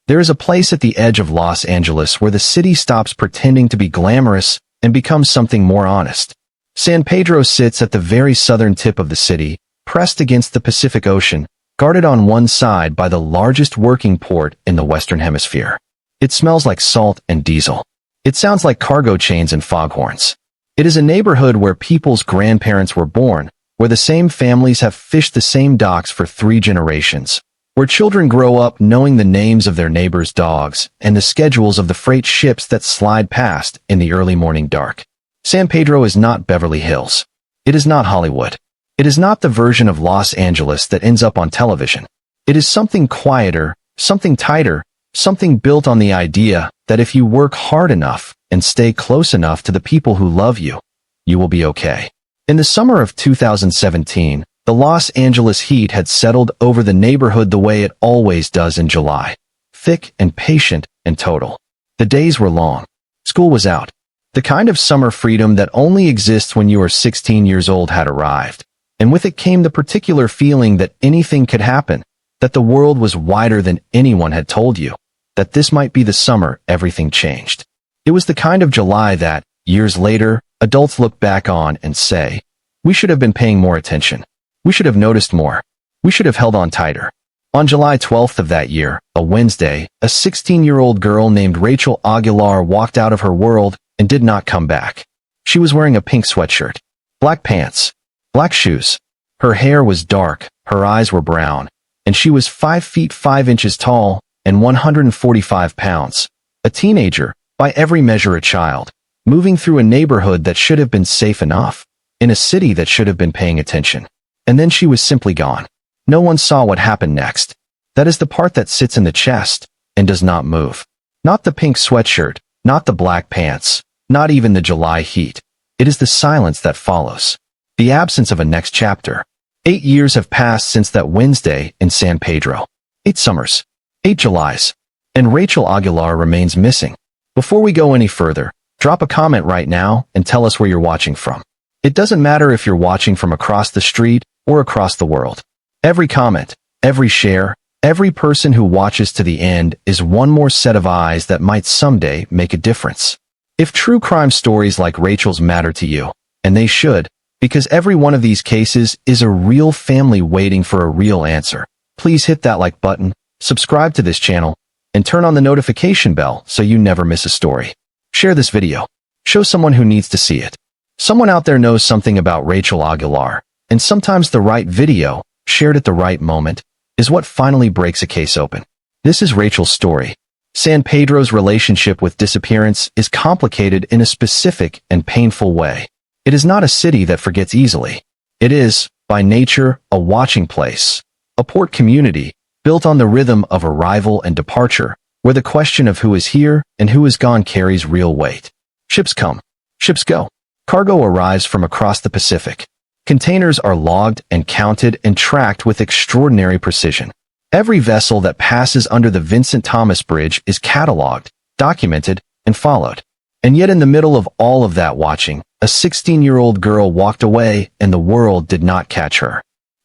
There is a place at the edge of Los Angeles where the city stops pretending to be glamorous and becomes something more honest. San Pedro sits at the very southern tip of the city, pressed against the Pacific Ocean, guarded on one side by the largest working port in the Western Hemisphere. It smells like salt and diesel. It sounds like cargo chains and foghorns. It is a neighborhood where people's grandparents were born, where the same families have fished the same docks for 3 generations, where children grow up knowing the names of their neighbors' dogs and the schedules of the freight ships that slide past in the early morning dark. San Pedro is not Beverly Hills. It is not Hollywood. It is not the version of Los Angeles that ends up on television. It is something quieter, something tighter, something built on the idea that if you work hard enough and stay close enough to the people who love you, you will be okay. In the summer of 2017, the Los Angeles heat had settled over the neighborhood the way it always does in July. Thick and patient and total. The days were long. School was out. The kind of summer freedom that only exists when you are 16 years old had arrived, and with it came the particular feeling that anything could happen, that the world was wider than anyone had told you, that this might be the summer everything changed. It was the kind of July that, years later, adults look back on and say, we should have been paying more attention. We should have noticed more. We should have held on tighter. On July 12th of that year, a Wednesday, a 16-year-old girl named Rachel Aguilar walked out of her world and did not come back. She was wearing a pink sweatshirt, black pants, black shoes. Her hair was dark, her eyes were brown, and she was 5 feet 5 inches tall and 145 pounds. A teenager, by every measure a child, moving through a neighborhood that should have been safe enough, in a city that should have been paying attention. And then she was simply gone. No one saw what happened next. That is the part that sits in the chest and does not move. Not the pink sweatshirt, not the black pants, not even the July heat. It is the silence that follows. The absence of a next chapter. 8 years have passed since that Wednesday in San Pedro. 8 summers. 8 Julys. And Rachel Aguilar remains missing. Before we go any further, drop a comment right now and tell us where you're watching from. It doesn't matter if you're watching from across the street or across the world. Every comment, every share, every person who watches to the end is one more set of eyes that might someday make a difference. If true crime stories like Rachel's matter to you, and they should, because every one of these cases is a real family waiting for a real answer, please hit that like button, subscribe to this channel, and turn on the notification bell so you never miss a story. Share this video. Show someone who needs to see it. Someone out there knows something about Rachel Aguilar, and sometimes the right video, shared at the right moment, is what finally breaks a case open. This is Rachel's story. San Pedro's relationship with disappearance is complicated in a specific and painful way. It is not a city that forgets easily. It is, by nature, a watching place, a port community, built on the rhythm of arrival and departure, where the question of who is here and who is gone carries real weight. Ships come. Ships go. Cargo arrives from across the Pacific. Containers are logged and counted and tracked with extraordinary precision. Every vessel that passes under the Vincent Thomas Bridge is cataloged, documented, and followed. And yet in the middle of all of that watching, a 16-year-old girl walked away and the world did not catch her.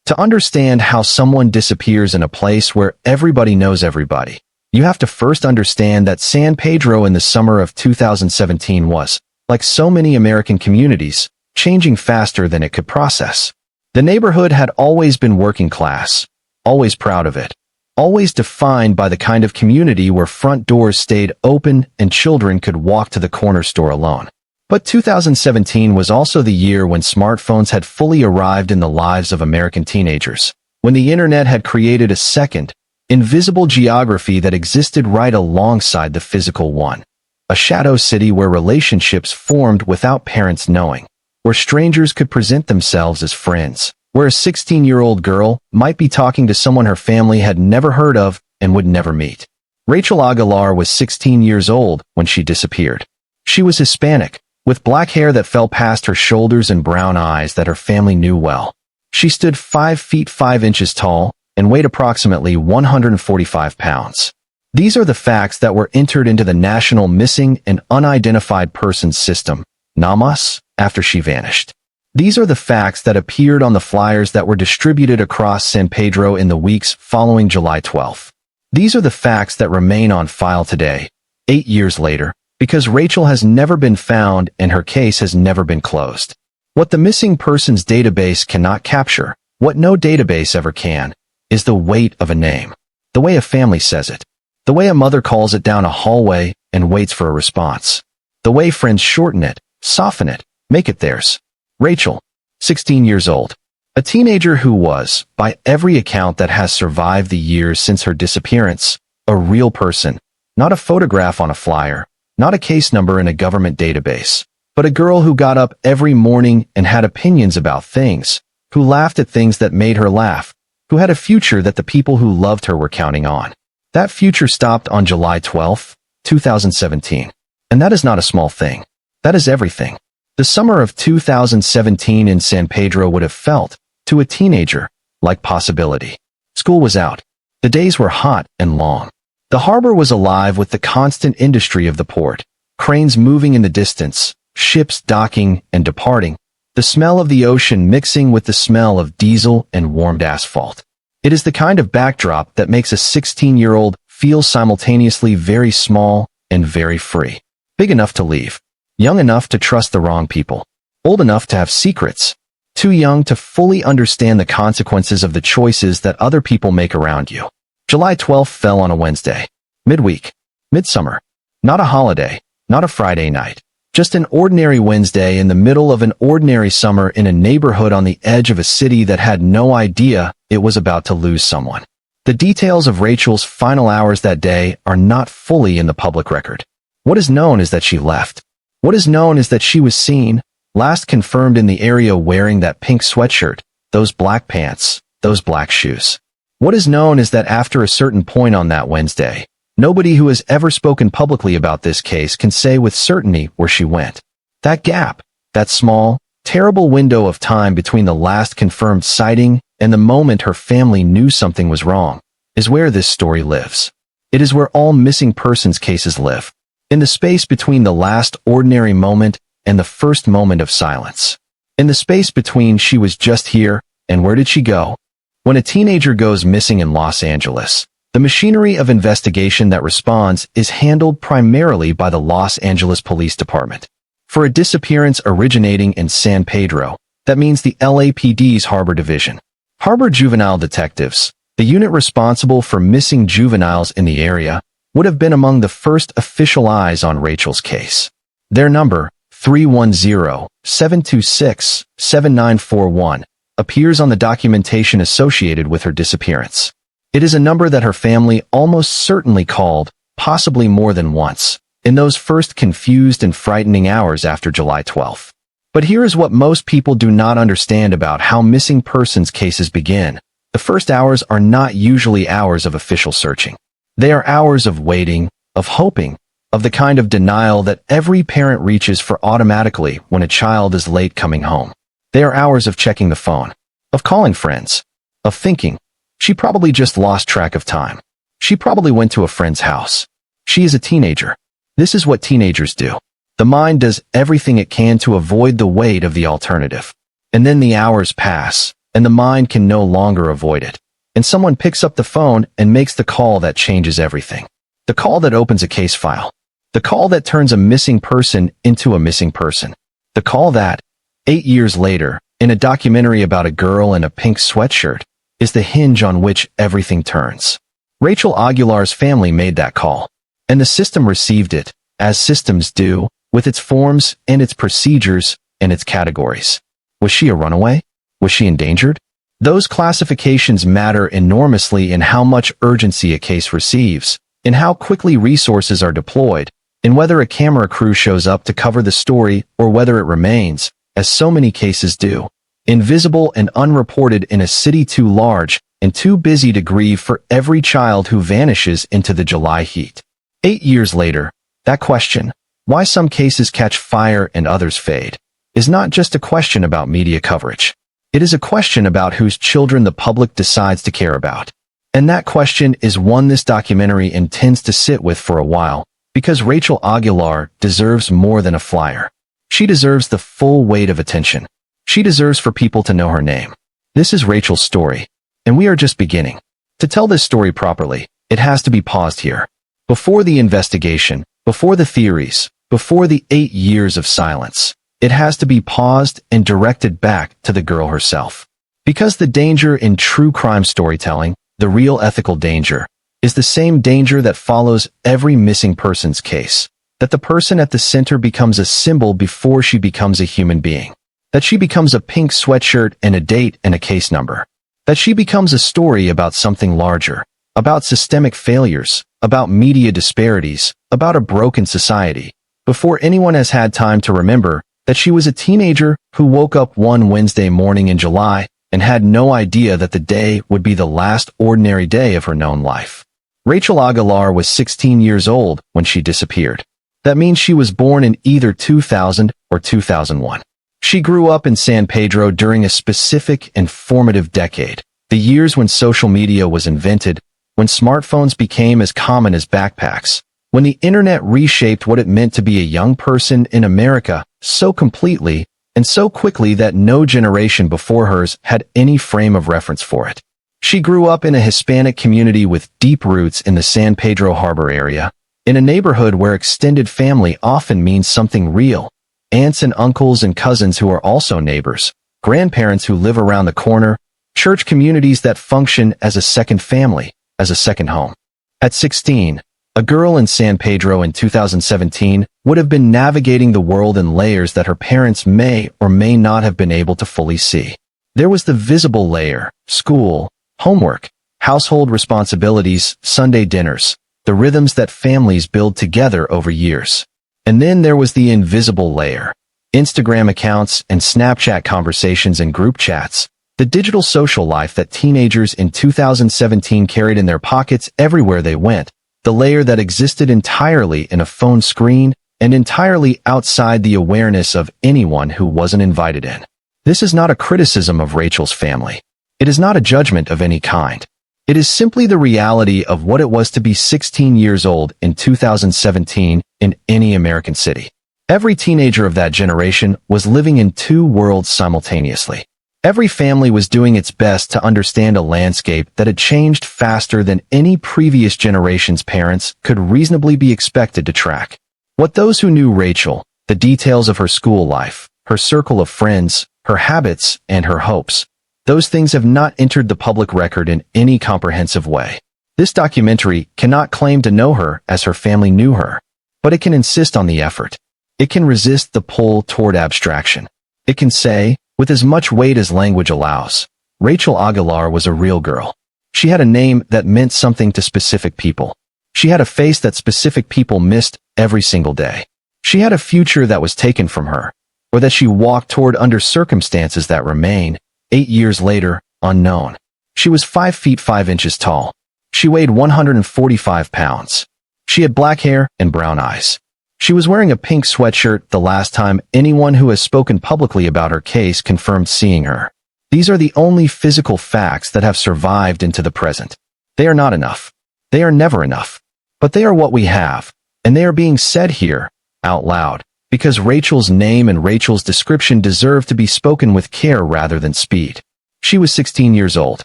To understand how someone disappears in a place where everybody knows everybody, you have to first understand that San Pedro in the summer of 2017 was, like so many American communities, changing faster than it could process. The neighborhood had always been working class, always proud of it, always defined by the kind of community where front doors stayed open and children could walk to the corner store alone. But 2017 was also the year when smartphones had fully arrived in the lives of American teenagers, when the internet had created a second, invisible geography that existed right alongside the physical one. A shadow city where relationships formed without parents knowing, where strangers could present themselves as friends, where a 16-year-old girl might be talking to someone her family had never heard of and would never meet. Rachel Aguilar was 16 years old when she disappeared. She was Hispanic, with black hair that fell past her shoulders and brown eyes that her family knew well. She stood 5 feet 5 inches tall and weighed approximately 145 pounds. These are the facts that were entered into the National Missing and Unidentified Persons System, NamUs, after she vanished. These are the facts that appeared on the flyers that were distributed across San Pedro in the weeks following July 12th. These are the facts that remain on file today, 8 years later, because Rachel has never been found and her case has never been closed. What the missing persons database cannot capture, what no database ever can, is the weight of a name. The way a family says it. The way a mother calls it down a hallway and waits for a response. The way friends shorten it, soften it, make it theirs. Rachel, 16 years old. A teenager who was, by every account that has survived the years since her disappearance, a real person, not a photograph on a flyer, not a case number in a government database, but a girl who got up every morning and had opinions about things, who laughed at things that made her laugh, who had a future that the people who loved her were counting on. That future stopped on July 12, 2017. And that is not a small thing. That is everything. The summer of 2017 in San Pedro would have felt, to a teenager, like possibility. School was out. The days were hot and long. The harbor was alive with the constant industry of the port, cranes moving in the distance, ships docking and departing, the smell of the ocean mixing with the smell of diesel and warmed asphalt. It is the kind of backdrop that makes a 16-year-old feel simultaneously very small and very free. Big enough to leave. Young enough to trust the wrong people. Old enough to have secrets. Too young to fully understand the consequences of the choices that other people make around you. July 12th fell on a Wednesday. Midweek. Midsummer. Not a holiday. Not a Friday night. Just an ordinary Wednesday in the middle of an ordinary summer in a neighborhood on the edge of a city that had no idea it was about to lose someone. The details of Rachel's final hours that day are not fully in the public record. What is known is that she left. What is known is that she was seen, last confirmed in the area wearing that pink sweatshirt, those black pants, those black shoes. What is known is that after a certain point on that Wednesday, nobody who has ever spoken publicly about this case can say with certainty where she went. That gap, that small, terrible window of time between the last confirmed sighting and the moment her family knew something was wrong, is where this story lives. It is where all missing persons cases live. In the space between the last ordinary moment and the first moment of silence. In the space between she was just here and where did she go? When a teenager goes missing in Los Angeles, the machinery of investigation that responds is handled primarily by the Los Angeles Police Department. For a disappearance originating in San Pedro, that means the LAPD's Harbor Division. Harbor Juvenile Detectives, the unit responsible for missing juveniles in the area, would have been among the first official eyes on Rachel's case. Their number, 310-726-7941, appears on the documentation associated with her disappearance. It is a number that her family almost certainly called, possibly more than once, in those first confused and frightening hours after July 12th. But here is what most people do not understand about how missing persons cases begin. The first hours are not usually hours of official searching. They are hours of waiting, of hoping, of the kind of denial that every parent reaches for automatically when a child is late coming home. They are hours of checking the phone, of calling friends, of thinking, she probably just lost track of time. She probably went to a friend's house. She is a teenager. This is what teenagers do. The mind does everything it can to avoid the weight of the alternative. And then the hours pass, and the mind can no longer avoid it. And someone picks up the phone and makes the call that changes everything. The call that opens a case file. The call that turns a missing person into a missing person. The call that, 8 years later, in a documentary about a girl in a pink sweatshirt, is the hinge on which everything turns. Rachel Aguilar's family made that call, and the system received it, as systems do, with its forms and its procedures and its categories. Was she a runaway? Was she endangered? Those classifications matter enormously in how much urgency a case receives, in how quickly resources are deployed, in whether a camera crew shows up to cover the story or whether it remains, as so many cases do, invisible and unreported in a city too large and too busy to grieve for every child who vanishes into the July heat. 8 years later, that question, why some cases catch fire and others fade, is not just a question about media coverage. It is a question about whose children the public decides to care about. And that question is one this documentary intends to sit with for a while, because Rachel Aguilar deserves more than a flyer. She deserves the full weight of attention. She deserves for people to know her name. This is Rachel's story, and we are just beginning. To tell this story properly, it has to be paused here. Before the investigation, before the theories, before the 8 years of silence, it has to be paused and directed back to the girl herself. Because the danger in true crime storytelling, the real ethical danger, is the same danger that follows every missing persons case. That the person at the center becomes a symbol before she becomes a human being. That she becomes a pink sweatshirt and a date and a case number. That she becomes a story about something larger, about systemic failures, about media disparities, about a broken society, before anyone has had time to remember that she was a teenager who woke up one Wednesday morning in July and had no idea that the day would be the last ordinary day of her known life. Rachel Aguilar was 16 years old when she disappeared. That means she was born in either 2000 or 2001. She grew up in San Pedro during a specific and formative decade, the years when social media was invented, when smartphones became as common as backpacks, when the internet reshaped what it meant to be a young person in America so completely and so quickly that no generation before hers had any frame of reference for it. She grew up in a Hispanic community with deep roots in the San Pedro Harbor area, in a neighborhood where extended family often means something real, aunts and uncles and cousins who are also neighbors, grandparents who live around the corner, church communities that function as a second family, as a second home. At 16, a girl in San Pedro in 2017 would have been navigating the world in layers that her parents may or may not have been able to fully see. There was the visible layer, school, homework, household responsibilities, Sunday dinners, the rhythms that families build together over years. And then there was the invisible layer, Instagram accounts and Snapchat conversations and group chats, the digital social life that teenagers in 2017 carried in their pockets everywhere they went, the layer that existed entirely in a phone screen and entirely outside the awareness of anyone who wasn't invited in. This is not a criticism of Rachel's family. It is not a judgment of any kind. It is simply the reality of what it was to be 16 years old in 2017 in any American city. Every teenager of that generation was living in two worlds simultaneously. Every family was doing its best to understand a landscape that had changed faster than any previous generation's parents could reasonably be expected to track. What those who knew Rachel, the details of her school life, her circle of friends, her habits, and her hopes, those things have not entered the public record in any comprehensive way. This documentary cannot claim to know her as her family knew her, but it can insist on the effort. It can resist the pull toward abstraction. It can say, with as much weight as language allows, Rachel Aguilar was a real girl. She had a name that meant something to specific people. She had a face that specific people missed every single day. She had a future that was taken from her, or that she walked toward under circumstances that remain, 8 years later, unknown. She was 5 feet 5 inches tall. She weighed 145 pounds. She had black hair and brown eyes. She was wearing a pink sweatshirt the last time anyone who has spoken publicly about her case confirmed seeing her. These are the only physical facts that have survived into the present. They are not enough. They are never enough. But they are what we have, and they are being said here, out loud, because Rachel's name and Rachel's description deserve to be spoken with care rather than speed. She was 16 years old,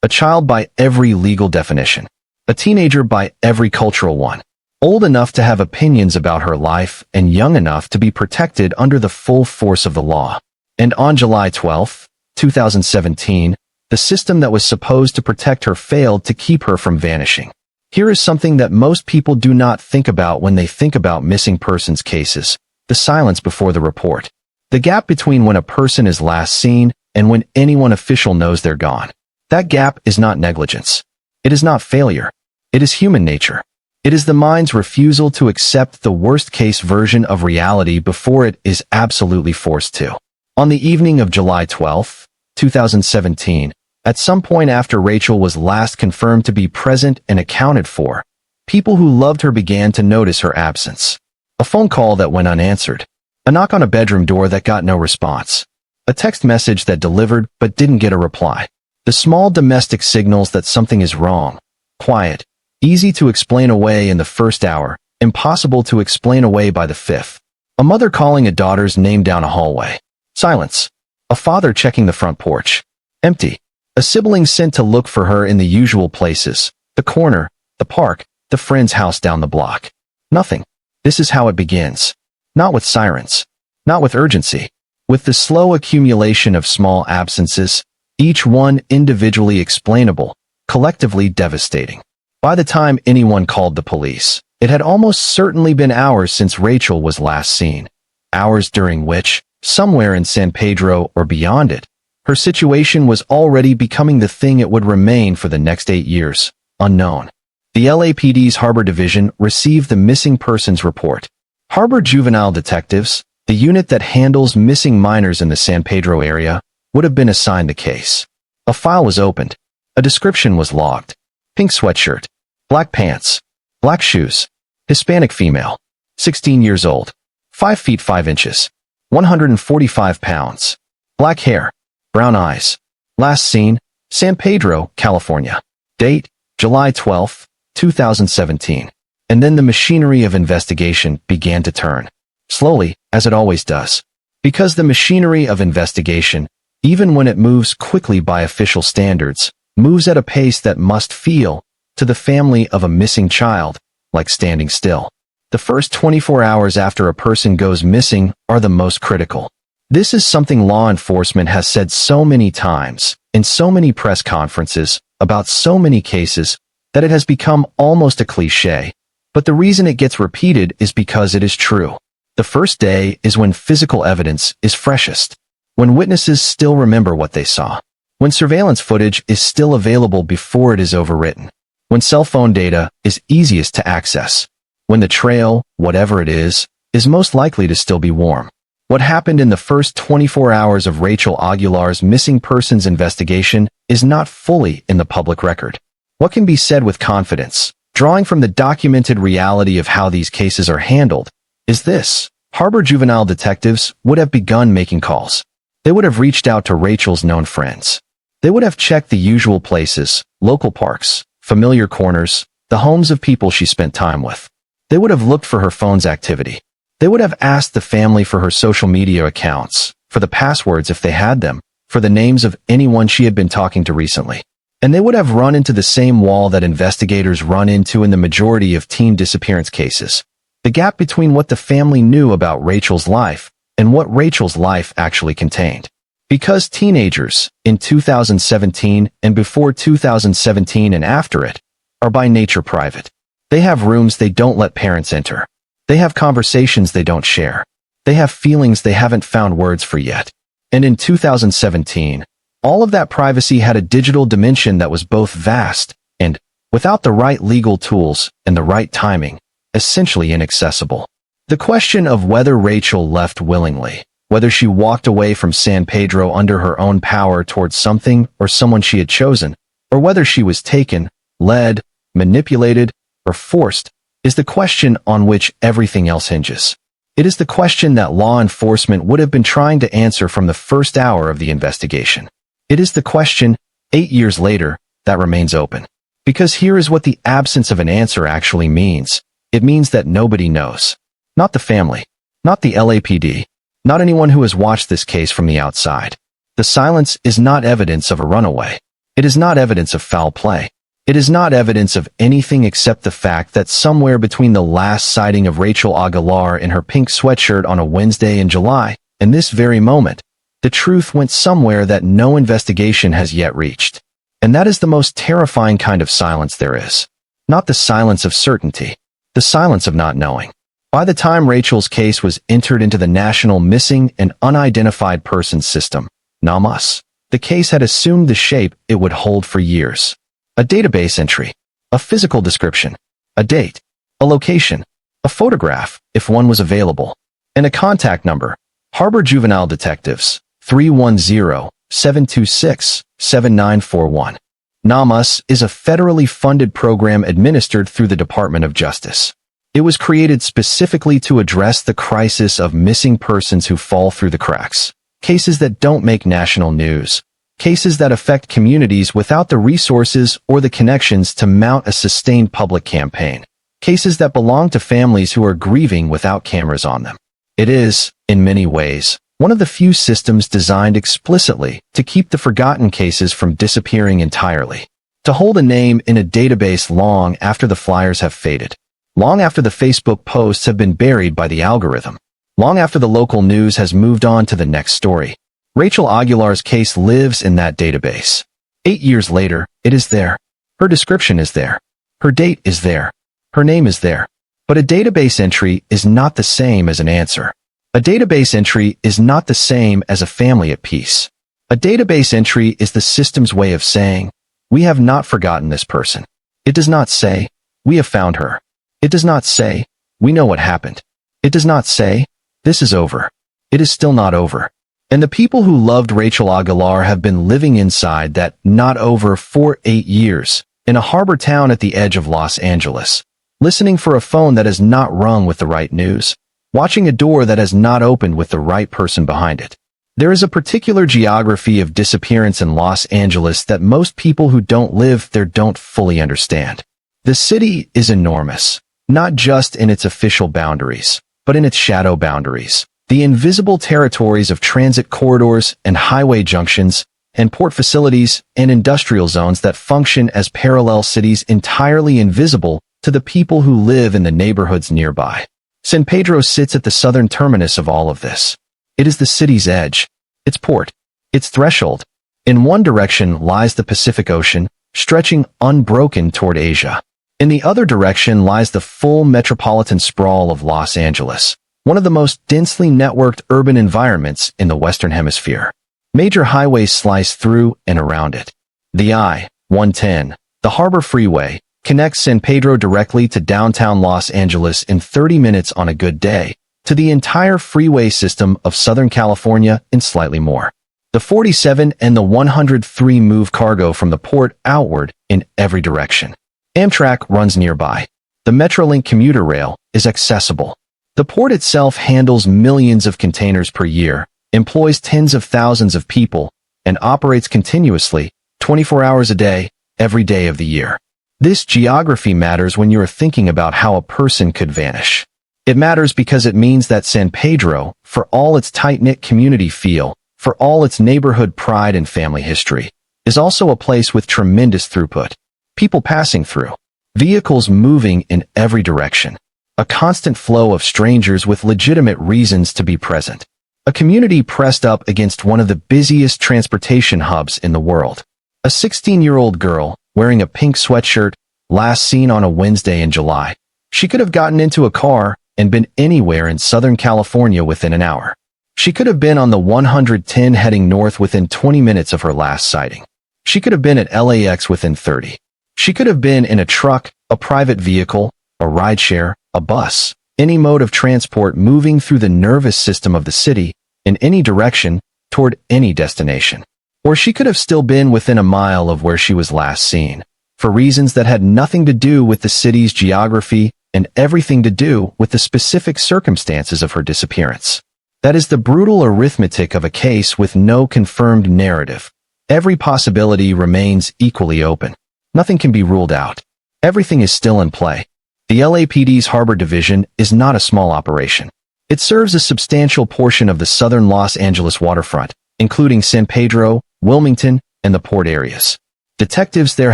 a child by every legal definition, a teenager by every cultural one, old enough to have opinions about her life and young enough to be protected under the full force of the law. And on July 12, 2017, the system that was supposed to protect her failed to keep her from vanishing. Here is something that most people do not think about when they think about missing persons cases: the silence before the report. The gap between when a person is last seen and when anyone official knows they're gone. That gap is not negligence. It is not failure. It is human nature. It is the mind's refusal to accept the worst-case version of reality before it is absolutely forced to. On the evening of July 12, 2017, at some point after Rachel was last confirmed to be present and accounted for, people who loved her began to notice her absence. A phone call that went unanswered. A knock on a bedroom door that got no response. A text message that delivered but didn't get a reply. The small domestic signals that something is wrong. Quiet. Easy to explain away in the first hour. Impossible to explain away by the fifth. A mother calling a daughter's name down a hallway. Silence. A father checking the front porch. Empty. A sibling sent to look for her in the usual places. The corner, the park, the friend's house down the block. Nothing. This is how it begins. Not with sirens. Not with urgency. With the slow accumulation of small absences, each one individually explainable, collectively devastating. By the time anyone called the police, it had almost certainly been hours since Rachel was last seen. Hours during which, somewhere in San Pedro or beyond it, her situation was already becoming the thing it would remain for the next 8 years, unknown. The LAPD's Harbor Division received the missing persons report. Harbor Juvenile Detectives, the unit that handles missing minors in the San Pedro area, would have been assigned the case. A file was opened. A description was logged. Pink sweatshirt. Black pants. Black shoes. Hispanic female. 16 years old. 5 feet 5 inches. 145 pounds. Black hair. Brown eyes. Last seen, San Pedro, California. Date, July 12, 2017. And then the machinery of investigation began to turn. Slowly, as it always does. Because the machinery of investigation, even when it moves quickly by official standards, moves at a pace that must feel, to the family of a missing child, like standing still. The first 24 hours after a person goes missing are the most critical. This is something law enforcement has said so many times, in so many press conferences, about so many cases, that it has become almost a cliché. But the reason it gets repeated is because it is true. The first day is when physical evidence is freshest, when witnesses still remember what they saw, when surveillance footage is still available before it is overwritten, when cell phone data is easiest to access, when the trail, whatever it is most likely to still be warm. What happened in the first 24 hours of Rachel Aguilar's missing persons investigation is not fully in the public record. What can be said with confidence, drawing from the documented reality of how these cases are handled, is this: Harbor Juvenile Detectives would have begun making calls. They would have reached out to Rachel's known friends. They would have checked the usual places, local parks, familiar corners, the homes of people she spent time with. They would have looked for her phone's activity. They would have asked the family for her social media accounts, for the passwords if they had them, for the names of anyone she had been talking to recently. And they would have run into the same wall that investigators run into in the majority of teen disappearance cases: the gap between what the family knew about Rachel's life and what Rachel's life actually contained. Because teenagers, in 2017 and before 2017 and after it, are by nature private. They have rooms they don't let parents enter. They have conversations they don't share. They have feelings they haven't found words for yet. And in 2017, all of that privacy had a digital dimension that was both vast and, without the right legal tools and the right timing, essentially inaccessible. The question of whether Rachel left willingly, whether she walked away from San Pedro under her own power towards something or someone she had chosen, or whether she was taken, led, manipulated, or forced, is the question on which everything else hinges. It is the question that law enforcement would have been trying to answer from the first hour of the investigation. It is the question, 8 years later, that remains open. Because here is what the absence of an answer actually means. It means that nobody knows. Not the family. Not the LAPD. Not anyone who has watched this case from the outside. The silence is not evidence of a runaway. It is not evidence of foul play. It is not evidence of anything except the fact that somewhere between the last sighting of Rachel Aguilar in her pink sweatshirt on a Wednesday in July and this very moment, the truth went somewhere that no investigation has yet reached. And that is the most terrifying kind of silence there is. Not the silence of certainty. The silence of not knowing. By the time Rachel's case was entered into the National Missing and Unidentified Persons System, NamUs, the case had assumed the shape it would hold for years. A database entry, a physical description, a date, a location, a photograph, if one was available, and a contact number: Harbor Juvenile Detectives, 310-726-7941. NamUs is a federally funded program administered through the Department of Justice. It was created specifically to address the crisis of missing persons who fall through the cracks, cases that don't make national news, cases that affect communities without the resources or the connections to mount a sustained public campaign, cases that belong to families who are grieving without cameras on them. It is, in many ways, one of the few systems designed explicitly to keep the forgotten cases from disappearing entirely, to To hold a name in a database long after the flyers have faded, long after the Facebook posts have been buried by the algorithm, long after the local news has moved on to the next story. Rachel Aguilar's case lives in that database. 8 years later, it is there. Her description is there. Her date is there. Her name is there. But a database entry is not the same as an answer. A database entry is not the same as a family at peace. A database entry is the system's way of saying, we have not forgotten this person. It does not say, we have found her. It does not say, we know what happened. It does not say, this is over. It is still not over. And the people who loved Rachel Aguilar have been living inside that not over for 8 years, in a harbor town at the edge of Los Angeles, listening for a phone that has not rung with the right news, watching a door that has not opened with the right person behind it. There is a particular geography of disappearance in Los Angeles that most people who don't live there don't fully understand. The city is enormous, not just in its official boundaries, but in its shadow boundaries. The invisible territories of transit corridors and highway junctions and port facilities and industrial zones that function as parallel cities entirely invisible to the people who live in the neighborhoods nearby. San Pedro sits at the southern terminus of all of this. It is the city's edge, its port, its threshold. In one direction lies the Pacific Ocean, stretching unbroken toward Asia. In the other direction lies the full metropolitan sprawl of Los Angeles, one of the most densely networked urban environments in the Western Hemisphere. Major highways slice through and around it. The I-110, the Harbor Freeway, connects San Pedro directly to downtown Los Angeles in 30 minutes on a good day, to the entire freeway system of Southern California in slightly more. The 47 and the 103 move cargo from the port outward in every direction. Amtrak runs nearby. The Metrolink commuter rail is accessible. The port itself handles millions of containers per year, employs tens of thousands of people, and operates continuously, 24 hours a day, every day of the year. This geography matters when you are thinking about how a person could vanish. It matters because it means that San Pedro, for all its tight-knit community feel, for all its neighborhood pride and family history, is also a place with tremendous throughput. People passing through. Vehicles moving in every direction. A constant flow of strangers with legitimate reasons to be present. A community pressed up against one of the busiest transportation hubs in the world. A 16-year-old girl, wearing a pink sweatshirt, last seen on a Wednesday in July. She could have gotten into a car and been anywhere in Southern California within an hour. She could have been on the 110 heading north within 20 minutes of her last sighting. She could have been at LAX within 30. She could have been in a truck, a private vehicle, a rideshare, a bus, any mode of transport moving through the nervous system of the city, in any direction, toward any destination. Or she could have still been within a mile of where she was last seen, for reasons that had nothing to do with the city's geography and everything to do with the specific circumstances of her disappearance. That is the brutal arithmetic of a case with no confirmed narrative. Every possibility remains equally open. Nothing can be ruled out. Everything is still in play. The LAPD's Harbor Division is not a small operation. It serves a substantial portion of the southern Los Angeles waterfront, including San Pedro, Wilmington, and the port areas. Detectives there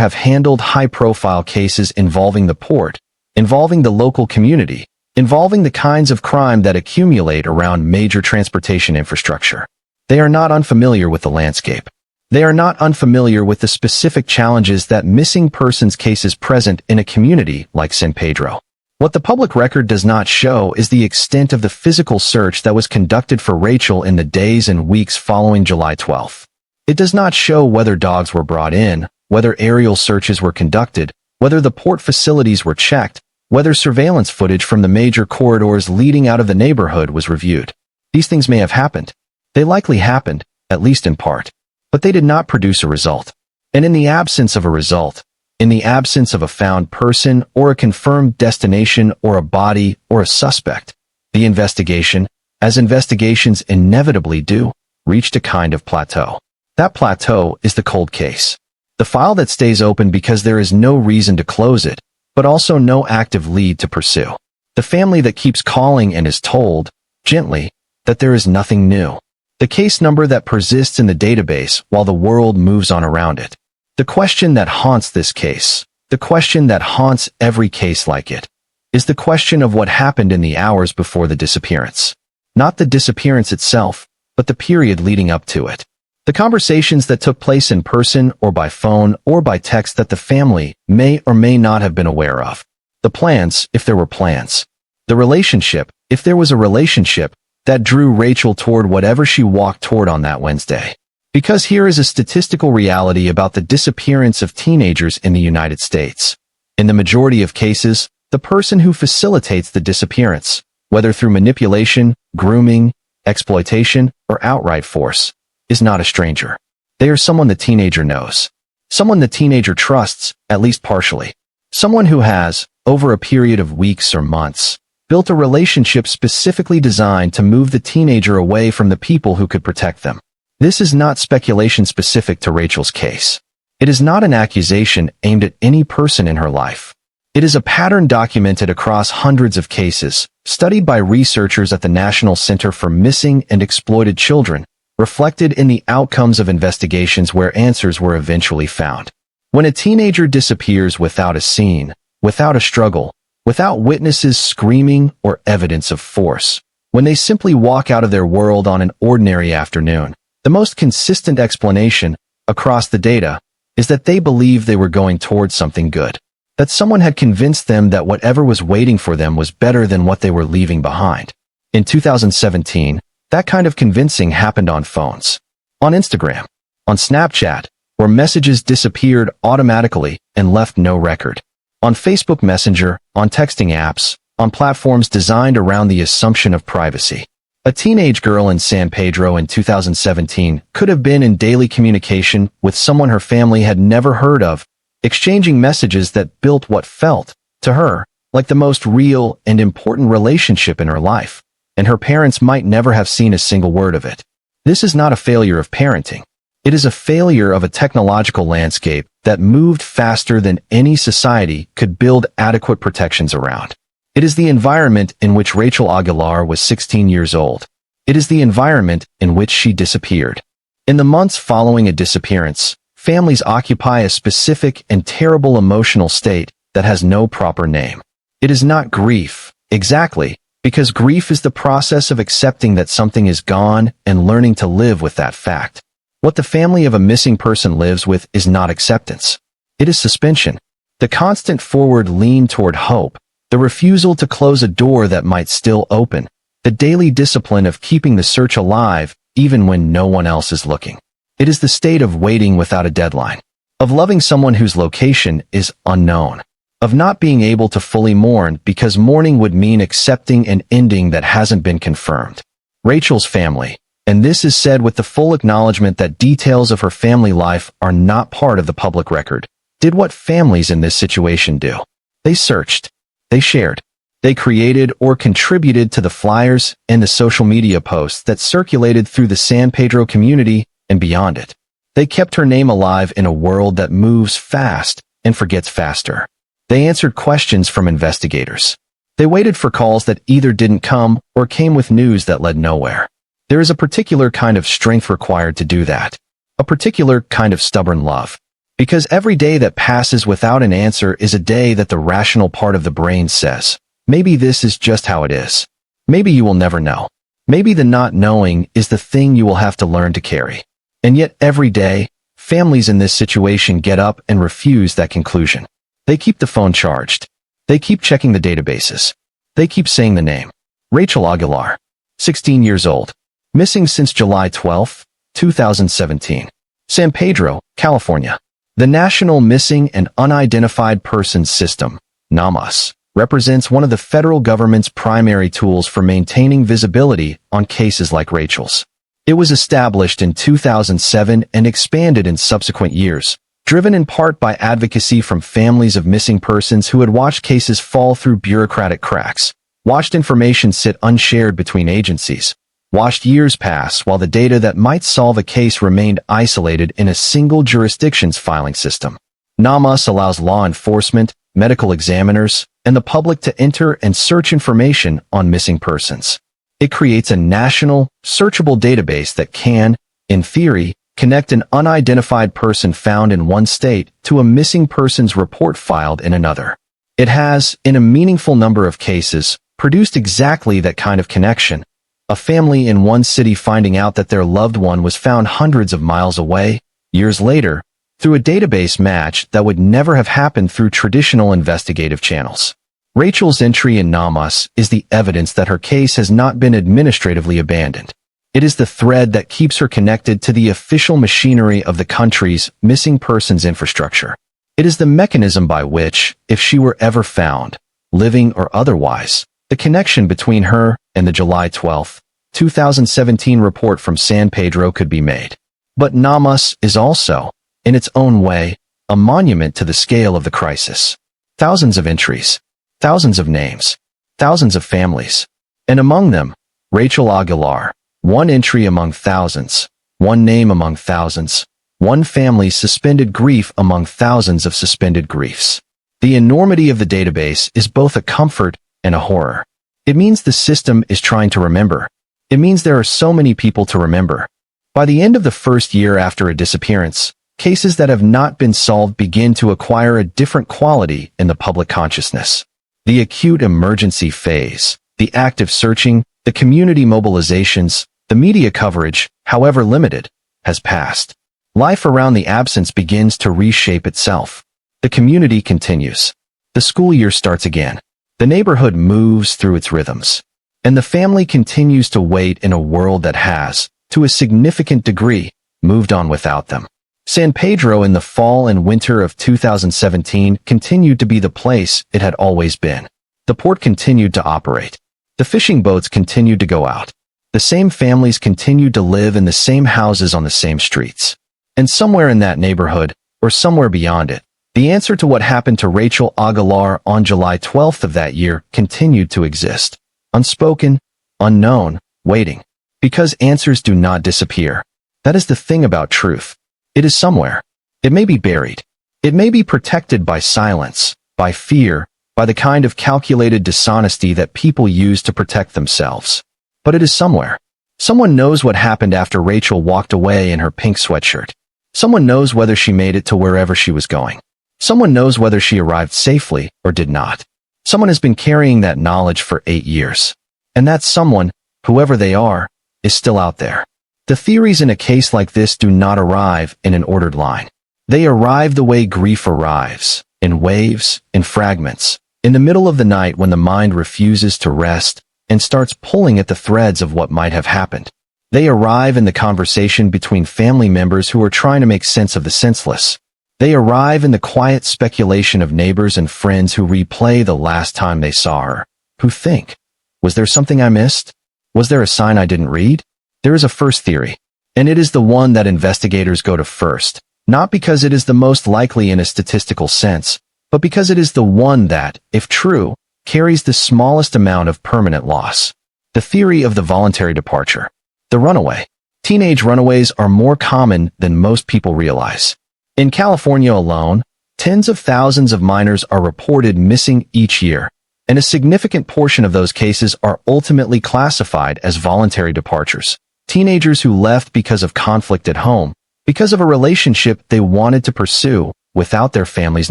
have handled high-profile cases involving the port, involving the local community, involving the kinds of crime that accumulate around major transportation infrastructure. They are not unfamiliar with the landscape. They are not unfamiliar with the specific challenges that missing persons cases present in a community like San Pedro. What the public record does not show is the extent of the physical search that was conducted for Rachel in the days and weeks following July 12th. It does not show whether dogs were brought in, whether aerial searches were conducted, whether the port facilities were checked, whether surveillance footage from the major corridors leading out of the neighborhood was reviewed. These things may have happened. They likely happened, at least in part. But they did not produce a result. And in the absence of a result, in the absence of a found person or a confirmed destination or a body or a suspect, the investigation, as investigations inevitably do, reached a kind of plateau. That plateau is the cold case. The file that stays open because there is no reason to close it, but also no active lead to pursue. The family that keeps calling and is told, gently, that there is nothing new. The case number that persists in the database while the world moves on around it. The question that haunts this case, the question that haunts every case like it, is the question of what happened in the hours before the disappearance. Not the disappearance itself, but the period leading up to it. The conversations that took place in person or by phone or by text that the family may or may not have been aware of. The plans, if there were plans. The relationship, if there was a relationship, that drew Rachel toward whatever she walked toward on that Wednesday. Because here is a statistical reality about the disappearance of teenagers in the United States. In the majority of cases, the person who facilitates the disappearance, whether through manipulation, grooming, exploitation, or outright force, is not a stranger. They are someone the teenager knows. Someone the teenager trusts, at least partially. Someone who has, over a period of weeks or months, built a relationship specifically designed to move the teenager away from the people who could protect them. This is not speculation specific to Rachel's case. It is not an accusation aimed at any person in her life. It is a pattern documented across hundreds of cases, studied by researchers at the National Center for Missing and Exploited Children, reflected in the outcomes of investigations where answers were eventually found. When a teenager disappears without a scene, without a struggle, without witnesses screaming or evidence of force, when they simply walk out of their world on an ordinary afternoon, the most consistent explanation, across the data, is that they believe they were going towards something good. That someone had convinced them that whatever was waiting for them was better than what they were leaving behind. In 2017, that kind of convincing happened on phones, on Instagram, on Snapchat, where messages disappeared automatically and left no record, on Facebook Messenger, on texting apps, on platforms designed around the assumption of privacy. A teenage girl in San Pedro in 2017 could have been in daily communication with someone her family had never heard of, exchanging messages that built what felt, to her, like the most real and important relationship in her life, and her parents might never have seen a single word of it. This is not a failure of parenting. It is a failure of a technological landscape that moved faster than any society could build adequate protections around. It is the environment in which Rachel Aguilar was 16 years old. It is the environment in which she disappeared. In the months following a disappearance, families occupy a specific and terrible emotional state that has no proper name. It is not grief, exactly, because grief is the process of accepting that something is gone and learning to live with that fact. What the family of a missing person lives with is not acceptance. It is suspension. The constant forward lean toward hope, the refusal to close a door that might still open, the daily discipline of keeping the search alive even when no one else is looking. It is the state of waiting without a deadline, of loving someone whose location is unknown, of not being able to fully mourn because mourning would mean accepting an ending that hasn't been confirmed. Rachel's family, and this is said with the full acknowledgement that details of her family life are not part of the public record, did what families in this situation do. They searched. They shared. They created or contributed to the flyers and the social media posts that circulated through the San Pedro community and beyond it. They kept her name alive in a world that moves fast and forgets faster. They answered questions from investigators. They waited for calls that either didn't come or came with news that led nowhere. There is a particular kind of strength required to do that. A particular kind of stubborn love. Because every day that passes without an answer is a day that the rational part of the brain says, maybe this is just how it is. Maybe you will never know. Maybe the not knowing is the thing you will have to learn to carry. And yet every day, families in this situation get up and refuse that conclusion. They keep the phone charged. They keep checking the databases. They keep saying the name. Rachel Aguilar, 16 years old. Missing since July 12, 2017. San Pedro, California. The National Missing and Unidentified Persons System, NamUs, represents one of the federal government's primary tools for maintaining visibility on cases like Rachel's. It was established in 2007 and expanded in subsequent years, driven in part by advocacy from families of missing persons who had watched cases fall through bureaucratic cracks, watched information sit unshared between agencies, watched years pass while the data that might solve a case remained isolated in a single jurisdiction's filing system. NamUs allows law enforcement, medical examiners, and the public to enter and search information on missing persons. It creates a national, searchable database that can, in theory, connect an unidentified person found in one state to a missing persons report filed in another. It has, in a meaningful number of cases, produced exactly that kind of connection. A family in one city finding out that their loved one was found hundreds of miles away, years later, through a database match that would never have happened through traditional investigative channels. Rachel's entry in NamUs is the evidence that her case has not been administratively abandoned. It is the thread that keeps her connected to the official machinery of the country's missing persons infrastructure. It is the mechanism by which, if she were ever found, living or otherwise, the connection between her and the July 12, 2017 report from San Pedro could be made. But NamUs is also, in its own way, a monument to the scale of the crisis. Thousands of entries, thousands of names, thousands of families, and among them, Rachel Aguilar, one entry among thousands, one name among thousands, one family's suspended grief among thousands of suspended griefs. The enormity of the database is both a comfort and a horror. It means the system is trying to remember. It means there are so many people to remember. By the end of the first year after a disappearance, cases that have not been solved begin to acquire a different quality in the public consciousness. The acute emergency phase, the active searching, the community mobilizations, the media coverage, however limited, has passed. Life around the absence begins to reshape itself. The community continues. The school year starts again. The neighborhood moves through its rhythms. And the family continues to wait in a world that has, to a significant degree, moved on without them. San Pedro in the fall and winter of 2017 continued to be the place it had always been. The port continued to operate. The fishing boats continued to go out. The same families continued to live in the same houses on the same streets. And somewhere in that neighborhood, or somewhere beyond it, the answer to what happened to Rachel Aguilar on July 12th of that year continued to exist. Unspoken, unknown, waiting. Because answers do not disappear. That is the thing about truth. It is somewhere. It may be buried. It may be protected by silence, by fear, by the kind of calculated dishonesty that people use to protect themselves. But it is somewhere. Someone knows what happened after Rachel walked away in her pink sweatshirt. Someone knows whether she made it to wherever she was going. Someone knows whether she arrived safely or did not. Someone has been carrying that knowledge for 8 years. And that someone, whoever they are, is still out there. The theories in a case like this do not arrive in an ordered line. They arrive the way grief arrives, in waves, in fragments, in the middle of the night when the mind refuses to rest and starts pulling at the threads of what might have happened. They arrive in the conversation between family members who are trying to make sense of the senseless. They arrive in the quiet speculation of neighbors and friends who replay the last time they saw her, who think, was there something I missed? Was there a sign I didn't read? There is a first theory, and it is the one that investigators go to first, not because it is the most likely in a statistical sense, but because it is the one that, if true, carries the smallest amount of permanent loss. The theory of the voluntary departure. The runaway. Teenage runaways are more common than most people realize. In California alone, tens of thousands of minors are reported missing each year, and a significant portion of those cases are ultimately classified as voluntary departures. Teenagers who left because of conflict at home, because of a relationship they wanted to pursue without their family's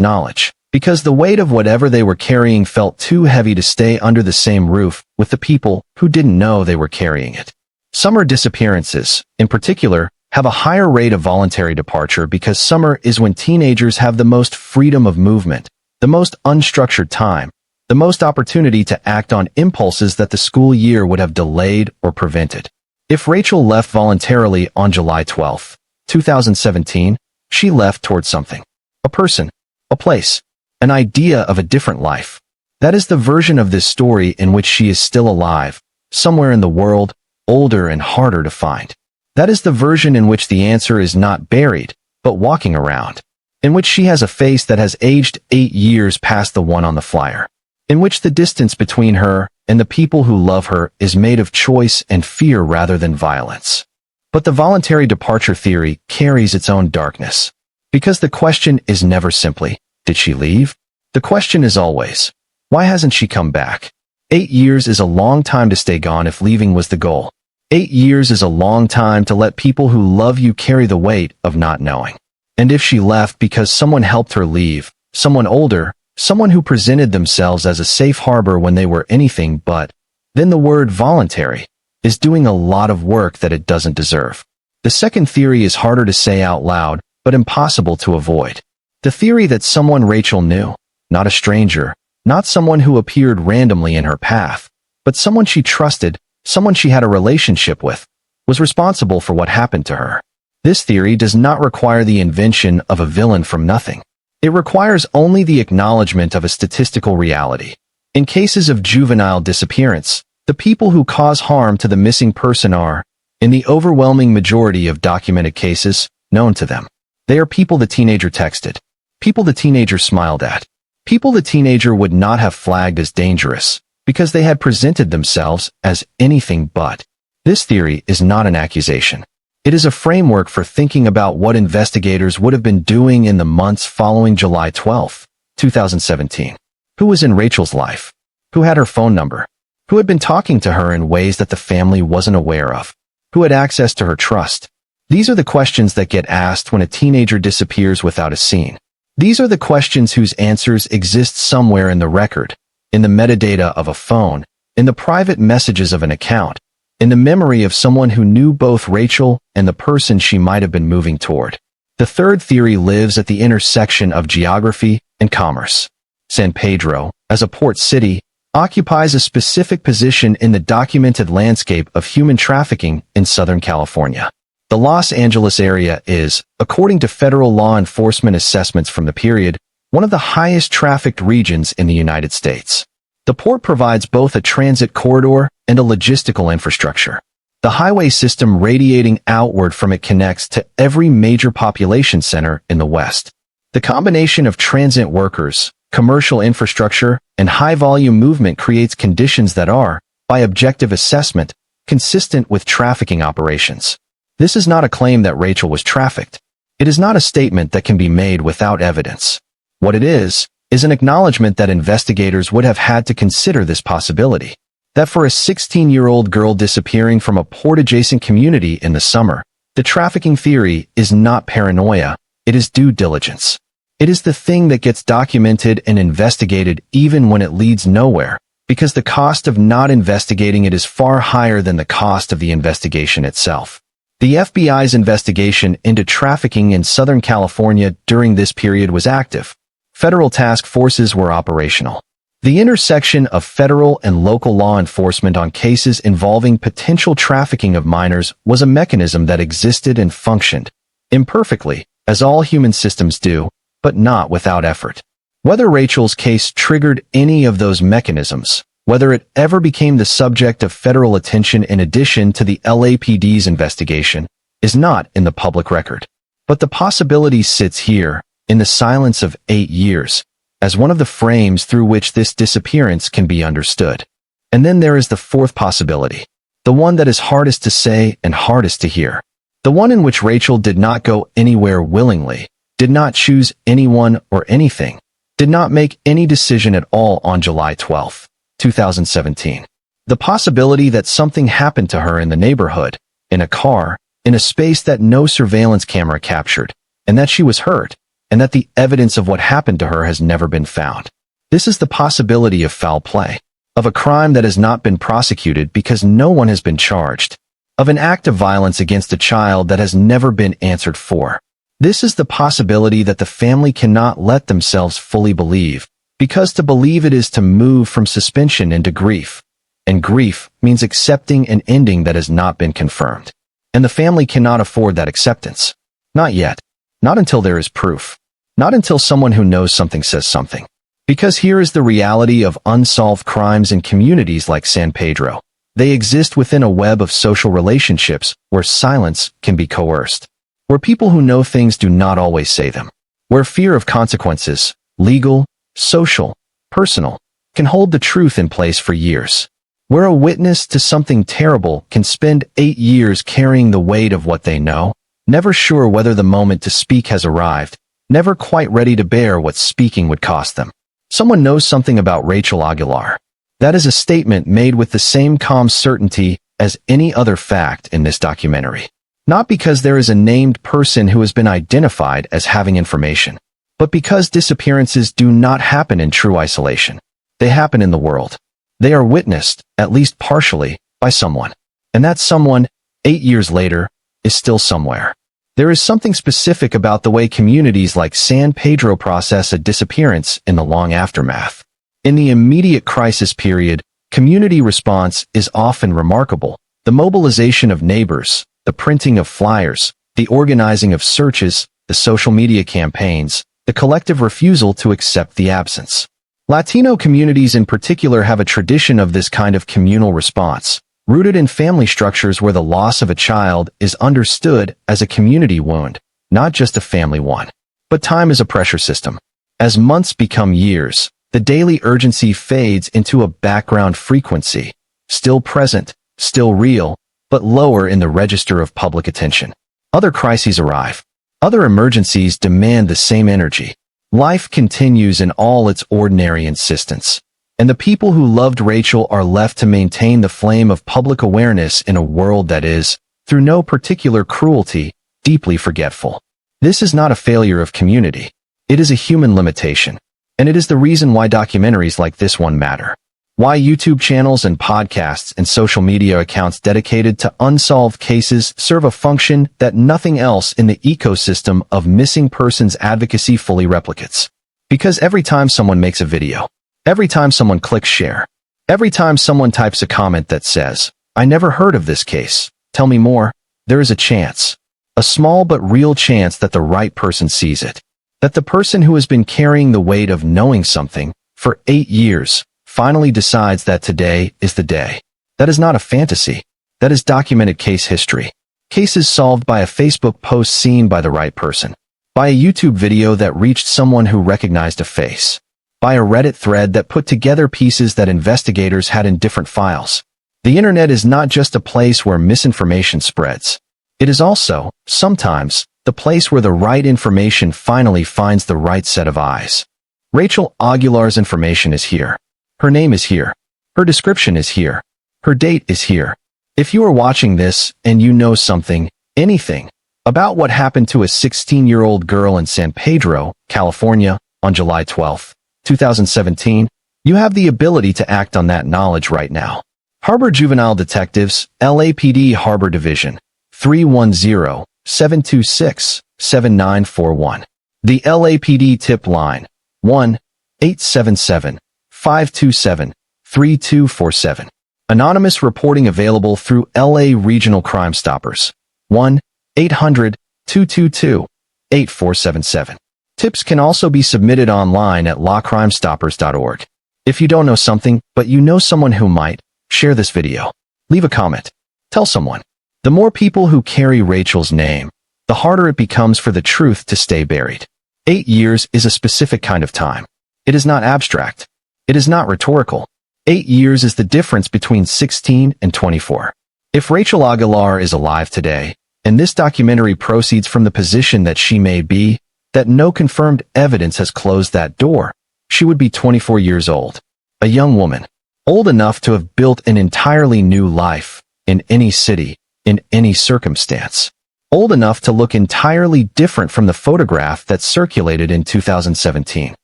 knowledge, because the weight of whatever they were carrying felt too heavy to stay under the same roof with the people who didn't know they were carrying it. Summer disappearances, in particular, have a higher rate of voluntary departure because summer is when teenagers have the most freedom of movement, the most unstructured time, the most opportunity to act on impulses that the school year would have delayed or prevented. If Rachel left voluntarily on July 12, 2017, she left towards something. A person, a place, an idea of a different life. That is the version of this story in which she is still alive, somewhere in the world, older and harder to find. That is the version in which the answer is not buried, but walking around. In which she has a face that has aged 8 years past the one on the flyer. In which the distance between her and the people who love her is made of choice and fear rather than violence. But the voluntary departure theory carries its own darkness. Because the question is never simply, did she leave? The question is always, why hasn't she come back? 8 years is a long time to stay gone if leaving was the goal. 8 years is a long time to let people who love you carry the weight of not knowing. And if she left because someone helped her leave, someone older, someone who presented themselves as a safe harbor when they were anything but, then the word voluntary is doing a lot of work that it doesn't deserve. The second theory is harder to say out loud, but impossible to avoid. The theory that someone Rachel knew, not a stranger, not someone who appeared randomly in her path, but someone she trusted, someone she had a relationship with, was responsible for what happened to her. This theory does not require the invention of a villain from nothing. It requires only the acknowledgement of a statistical reality. In cases of juvenile disappearance, the people who cause harm to the missing person are, in the overwhelming majority of documented cases, known to them. They are people the teenager texted, people the teenager smiled at, people the teenager would not have flagged as dangerous, because they had presented themselves as anything but. This theory is not an accusation. It is a framework for thinking about what investigators would have been doing in the months following July 12, 2017. Who was in Rachel's life? Who had her phone number? Who had been talking to her in ways that the family wasn't aware of? Who had access to her trust? These are the questions that get asked when a teenager disappears without a scene. These are the questions whose answers exist somewhere in the record, in the metadata of a phone, in the private messages of an account, in the memory of someone who knew both Rachel and the person she might have been moving toward. The third theory lives at the intersection of geography and commerce. San Pedro, as a port city, occupies a specific position in the documented landscape of human trafficking in Southern California. The Los Angeles area is, according to federal law enforcement assessments from the period, one of the highest trafficked regions in the United States. The port provides both a transit corridor and a logistical infrastructure. The highway system radiating outward from it connects to every major population center in the West. The combination of transit workers, commercial infrastructure, and high-volume movement creates conditions that are, by objective assessment, consistent with trafficking operations. This is not a claim that Rachel was trafficked. It is not a statement that can be made without evidence. What it is an acknowledgement that investigators would have had to consider this possibility. That for a 16-year-old girl disappearing from a port-adjacent community in the summer, the trafficking theory is not paranoia, it is due diligence. It is the thing that gets documented and investigated even when it leads nowhere, because the cost of not investigating it is far higher than the cost of the investigation itself. The FBI's investigation into trafficking in Southern California during this period was active. Federal task forces were operational. The intersection of federal and local law enforcement on cases involving potential trafficking of minors was a mechanism that existed and functioned, imperfectly, as all human systems do, but not without effort. Whether Rachel's case triggered any of those mechanisms, whether it ever became the subject of federal attention in addition to the LAPD's investigation, is not in the public record. But the possibility sits here, in the silence of 8 years, as one of the frames through which this disappearance can be understood. And then there is the fourth possibility, the one that is hardest to say and hardest to hear. The one in which Rachel did not go anywhere willingly, did not choose anyone or anything, did not make any decision at all on July 12, 2017. The possibility that something happened to her in the neighborhood, in a car, in a space that no surveillance camera captured, and that she was hurt, and that the evidence of what happened to her has never been found. This is the possibility of foul play, of a crime that has not been prosecuted because no one has been charged, of an act of violence against a child that has never been answered for. This is the possibility that the family cannot let themselves fully believe, because to believe it is to move from suspension into grief, and grief means accepting an ending that has not been confirmed. And the family cannot afford that acceptance. Not yet. Not until there is proof. Not until someone who knows something says something. Because here is the reality of unsolved crimes in communities like San Pedro. They exist within a web of social relationships where silence can be coerced. Where people who know things do not always say them. Where fear of consequences, legal, social, personal, can hold the truth in place for years. Where a witness to something terrible can spend 8 years carrying the weight of what they know, never sure whether the moment to speak has arrived, never quite ready to bear what speaking would cost them. Someone knows something about Rachel Aguilar. That is a statement made with the same calm certainty as any other fact in this documentary. Not because there is a named person who has been identified as having information, but because disappearances do not happen in true isolation. They happen in the world. They are witnessed, at least partially, by someone. And that someone, 8 years later, is still somewhere. There is something specific about the way communities like San Pedro process a disappearance in the long aftermath. In the immediate crisis period, community response is often remarkable. The mobilization of neighbors, the printing of flyers, the organizing of searches, the social media campaigns, the collective refusal to accept the absence. Latino communities in particular have a tradition of this kind of communal response, rooted in family structures where the loss of a child is understood as a community wound, not just a family one. But time is a pressure system. As months become years, the daily urgency fades into a background frequency, still present, still real, but lower in the register of public attention. Other crises arrive. Other emergencies demand the same energy. Life continues in all its ordinary insistence. And the people who loved Rachel are left to maintain the flame of public awareness in a world that is, through no particular cruelty, deeply forgetful. This is not a failure of community. It is a human limitation. And it is the reason why documentaries like this one matter. Why YouTube channels and podcasts and social media accounts dedicated to unsolved cases serve a function that nothing else in the ecosystem of missing persons advocacy fully replicates. Because every time someone makes a video, every time someone clicks share, every time someone types a comment that says, "I never heard of this case, tell me more," there is a chance, a small but real chance that the right person sees it. That the person who has been carrying the weight of knowing something for 8 years finally decides that today is the day. That is not a fantasy. That is documented case history. Cases solved by a Facebook post seen by the right person. By a YouTube video that reached someone who recognized a face. By a Reddit thread that put together pieces that investigators had in different files. The internet is not just a place where misinformation spreads. It is also, sometimes, the place where the right information finally finds the right set of eyes. Rachel Aguilar's information is here. Her name is here. Her description is here. Her date is here. If you are watching this and you know something, anything, about what happened to a 16-year-old girl in San Pedro, California, on July 12, 2017, you have the ability to act on that knowledge right now. Harbor Juvenile Detectives, LAPD Harbor Division, 310-726-7941. The LAPD tip line, 1-877-527-3247. Anonymous reporting available through LA Regional Crime Stoppers, 1-800-222-8477. Tips can also be submitted online at lawcrimestoppers.org. If you don't know something, but you know someone who might, share this video. Leave a comment. Tell someone. The more people who carry Rachel's name, the harder it becomes for the truth to stay buried. 8 years is a specific kind of time. It is not abstract. It is not rhetorical. 8 years is the difference between 16 and 24. If Rachel Aguilar is alive today, and this documentary proceeds from the position that she may be, that no confirmed evidence has closed that door, she would be 24 years old. A young woman, old enough to have built an entirely new life, in any city, in any circumstance. Old enough to look entirely different from the photograph that circulated in 2017.